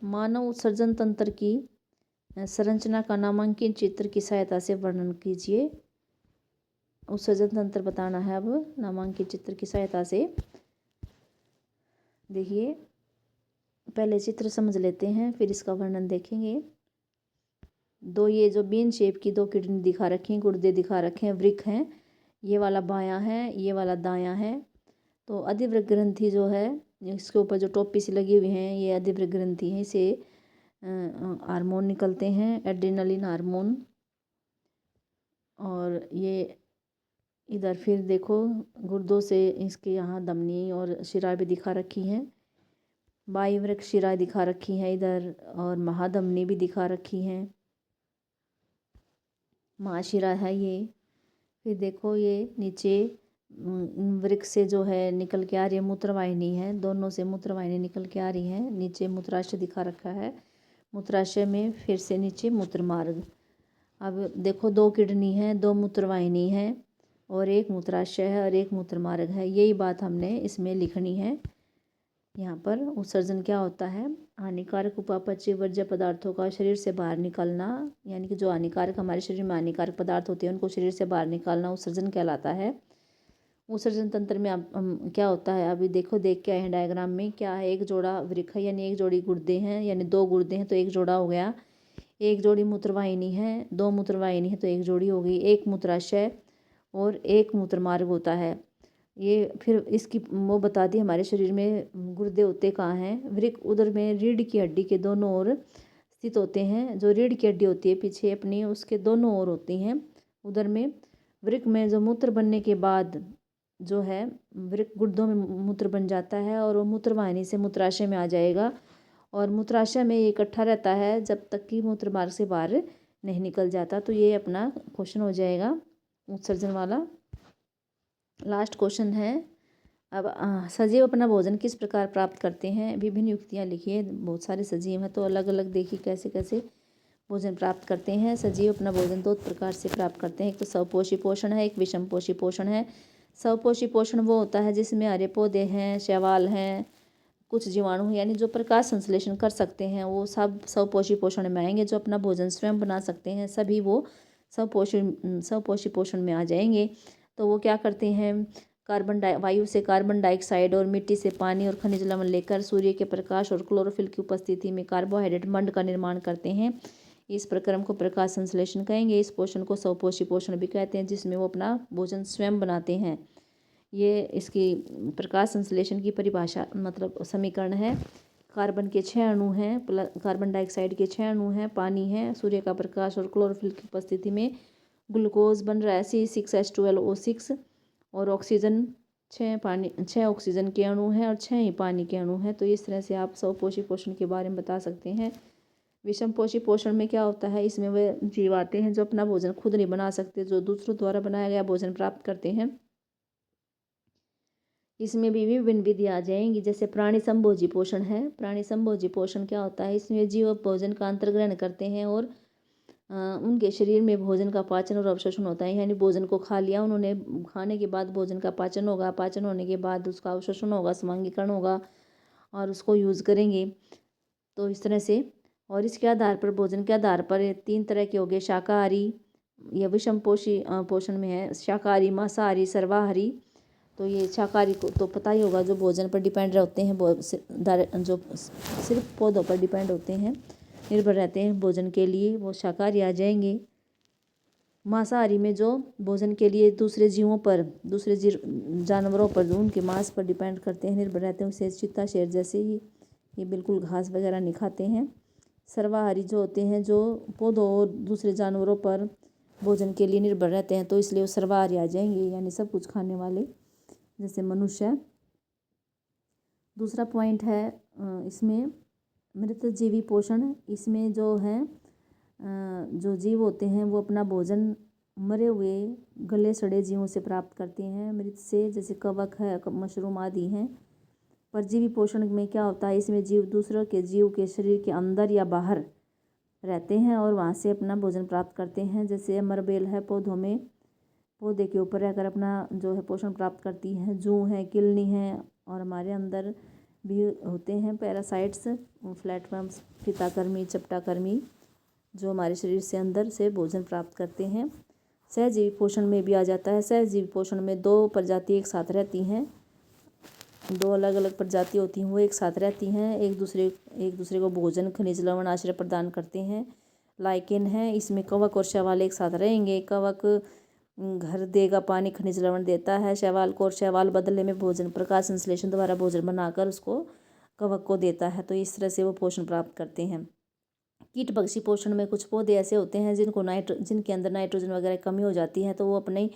मानव उत्सर्जन तंत्र की संरचना का नामांकित चित्र की सहायता से वर्णन कीजिए। उत्सर्जन तंत्र बताना है अब नामांकित चित्र की सहायता से। देखिए पहले चित्र समझ लेते हैं फिर इसका वर्णन देखेंगे। दो ये जो बीन शेप की 2 किडनी दिखा रखी हैं, गुर्दे दिखा रखे हैं, वृक्क हैं, ये वाला बायां है ये वाला दायां है। तो अधिवृक्क ग्रंथि जो है इसके ऊपर जो टोपी सी लगी हुई हैं ये अधिवृक्क ग्रंथि है, इसे हार्मोन निकलते हैं एड्रेनलिन हार्मोन। और ये इधर फिर देखो गुर्दों से इसके यहाँ धमनी और शिरा भी दिखा रखी हैं, वायुवृक्क शिरा दिखा रखी हैं इधर, और महाधमनी भी दिखा रखी हैं, महाशिरा है ये। फिर देखो ये नीचे वृक्क से जो है निकल के आ रही है मूत्रवाहिनी है, दोनों से मूत्रवाहिनी निकल के आ रही है। नीचे मूत्राशय दिखा रखा है, मूत्राशय में फिर से नीचे मूत्र मार्ग। अब देखो 2 किडनी है, 2 मूत्रवाहिनी है और 1 मूत्राशय है और 1 मूत्र मार्ग है। यही बात हमने इसमें लिखनी है। यहाँ पर उत्सर्जन क्या होता है, हानिकारक उपापचय वर्ज्य पदार्थों का शरीर से बाहर निकलना, यानी कि जो हानिकारक हमारे शरीर में हानिकारक पदार्थ होते हैं उनको शरीर से बाहर निकालना उत्सर्जन कहलाता है। उत्सर्जन तंत्र में अब क्या होता है, अभी देखो देख के आए हैं डायग्राम में क्या है, एक जोड़ा वृक्क है यानी एक जोड़ी गुर्दे हैं, यानी 2 गुर्दे हैं तो एक जोड़ा हो गया। एक जोड़ी मूत्रवाहिनी है, 2 मूत्रवाहिनी है तो एक जोड़ी हो गई। 1 मूत्राशय और 1 मूत्र मार्ग होता है। ये फिर इसकी वो बता दी हमारे शरीर में गुर्दे होते कहाँ हैं। वृक्क उदर में रीढ़ की हड्डी के दोनों ओर स्थित होते हैं। जो रीढ़ की हड्डी होती है पीछे अपनी, उसके दोनों ओर होती हैं उदर में। वृक्क में जो मूत्र बनने के बाद जो है वृक्क गुर्दों में मूत्र बन जाता है और वो मूत्रवाहिनी से मूत्राशय में आ जाएगा और मूत्राशय में ये इकट्ठा रहता है जब तक कि मूत्र मार्ग से बाहर नहीं निकल जाता। तो ये अपना क्वेश्चन हो जाएगा उत्सर्जन वाला। लास्ट क्वेश्चन है, अब सजीव अपना भोजन किस प्रकार प्राप्त करते हैं, विभिन्न युक्तियाँ लिखिए। बहुत सारे सजीव हैं तो अलग अलग देखिए कैसे कैसे भोजन प्राप्त करते हैं। सजीव अपना भोजन 2 प्रकार से प्राप्त करते हैं, एक तो स्वपोषी पोषण है, एक विषमपोषी पोषण है। स्वपोषी पोषण वो होता है जिसमें हरे पौधे हैं, शैवाल हैं, कुछ जीवाणु हैं, यानी जो प्रकाश संश्लेषण कर सकते हैं वो सब स्वपोषी पोषण में आएंगे। जो अपना भोजन स्वयं बना सकते हैं सभी वो स्वपोषी पोषण में आ जाएंगे। तो वो क्या करते हैं, वायु से कार्बन डाइऑक्साइड और मिट्टी से पानी और खनिज लवण लेकर सूर्य के प्रकाश और क्लोरोफिल की उपस्थिति में कार्बोहाइड्रेट मंड का निर्माण करते हैं। इस प्रक्रम को प्रकाश संश्लेषण कहेंगे। इस पोषण को स्वपोषी पोषण भी कहते हैं, जिसमें वो अपना भोजन स्वयं बनाते हैं। ये इसकी प्रकाश संश्लेषण की परिभाषा मतलब समीकरण है। कार्बन के 6 अणु हैं, कार्बन डाइऑक्साइड के 6 अणु हैं, पानी है, सूर्य का प्रकाश और क्लोरोफिल की उपस्थिति में ग्लूकोज बन रहा है C6H12O6 और ऑक्सीजन 6 ऑक्सीजन के अणु हैं और 6 ही पानी के अणु हैं। तो इस तरह से आप स्वपोषी पोषण के बारे में बता सकते हैं। विषमपोषी पोषण में क्या होता है, इसमें वे जीव आते हैं जो अपना भोजन खुद नहीं बना सकते, जो दूसरों द्वारा बनाया गया भोजन प्राप्त करते हैं। इसमें भी विभिन्न विधियाँ आ जाएंगी, जैसे प्राणी संभोजी पोषण है। प्राणी संभोजी पोषण क्या होता है, इसमें जीव भोजन का अंतर्ग्रहण करते हैं और उनके शरीर में भोजन का पाचन और अवशोषण होता है, यानी भोजन को खा लिया उन्होंने, खाने के बाद भोजन का पाचन होगा, पाचन होने के बाद उसका अवशोषण होगा, समांगीकरण होगा और उसको यूज़ करेंगे। तो इस तरह से, और इसके आधार पर भोजन के आधार पर 3 तरह के हो गए, शाकाहारी या विषमपोषी पोषण में है शाकाहारी, मांसाहारी, सर्वाहारी। तो ये शाकाहारी को तो पता ही होगा, जो भोजन पर डिपेंड होते हैं, जो सिर्फ पौधों पर डिपेंड होते हैं, निर्भर रहते हैं भोजन के लिए, वो शाकाहारी आ जाएंगे। मांसाहारी में जो भोजन के लिए दूसरे जीवों पर, दूसरे जानवरों पर, उनके मांस पर डिपेंड करते हैं, निर्भर रहते हैं, उसे चीता शेर जैसे ही ये बिल्कुल घास वगैरह नहीं खाते हैं। सर्वाहारी जो होते हैं, जो पौधों और दूसरे जानवरों पर भोजन के लिए निर्भर रहते हैं, तो इसलिए वो सर्वाहारी आ जाएंगे, यानी सब कुछ खाने वाले जैसे मनुष्य। दूसरा पॉइंट है इसमें मृतजीवी पोषण। इसमें जो है जो जीव होते हैं वो अपना भोजन मरे हुए गले सड़े जीवों से प्राप्त करते हैं, मृत से, जैसे कवक है, मशरूम आदि हैं। परजीवी पोषण में क्या होता है, इसमें जीव दूसरों के जीव के शरीर के अंदर या बाहर रहते हैं और वहाँ से अपना भोजन प्राप्त करते हैं, जैसे अमरबेल है, पौधों में, पौधे के ऊपर रहकर अपना जो है पोषण प्राप्त करती है। जूं है, किलनी है, और हमारे अंदर भी होते हैं पैरासाइट्स, फ्लैटवर्म्स, फीताकृमि, चपटाकृमि, जो हमारे शरीर से अंदर से भोजन प्राप्त करते हैं। सहजीवी पोषण में भी आ जाता है। सहजीवी पोषण में 2 प्रजाति एक साथ रहती हैं, 2 अलग अलग प्रजाति होती हैं, वो एक साथ रहती हैं, एक दूसरे को भोजन, खनिज लवण, आश्रय प्रदान करते हैं। लाइकेन है, इसमें कवक और शैवाल एक साथ रहेंगे। कवक घर देगा, पानी खनिज लवण देता है शैवाल को, और शैवाल बदले में भोजन, प्रकाश संश्लेषण द्वारा भोजन बनाकर उसको कवक को देता है। तो इस तरह से वो पोषण प्राप्त करते हैं। कीट पक्षी पोषण में कुछ पौधे ऐसे होते हैं जिनके अंदर नाइट्रोजन वगैरह कमी हो जाती है, तो वो अपने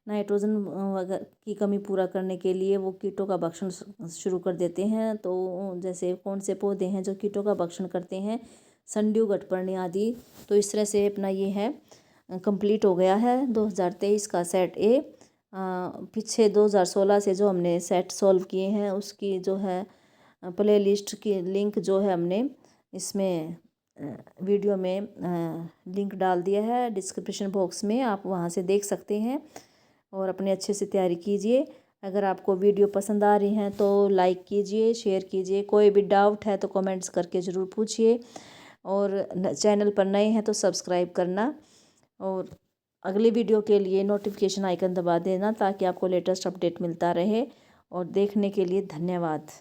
नाइट्रोजन वगैरह की कमी पूरा करने के लिए वो कीटों का भक्षण शुरू कर देते हैं। तो जैसे कौन से पौधे हैं जो कीटों का भक्षण करते हैं, संड्यू, घटपर्णी आदि। तो इस तरह से अपना ये है कंप्लीट हो गया है 2023 का सेट ए। पीछे 2016 से जो हमने सेट सॉल्व किए हैं उसकी जो है प्ले लिस्ट की लिंक जो है हमने इसमें वीडियो में लिंक डाल दिया है डिस्क्रिप्शन बॉक्स में, आप वहां से देख सकते हैं और अपने अच्छे से तैयारी कीजिए। अगर आपको वीडियो पसंद आ रही हैं तो लाइक कीजिए, शेयर कीजिए। कोई भी डाउट है तो कमेंट्स करके ज़रूर पूछिए और चैनल पर नए हैं तो सब्सक्राइब करना और अगली वीडियो के लिए नोटिफिकेशन आइकन दबा देना ताकि आपको लेटेस्ट अपडेट मिलता रहे। और देखने के लिए धन्यवाद।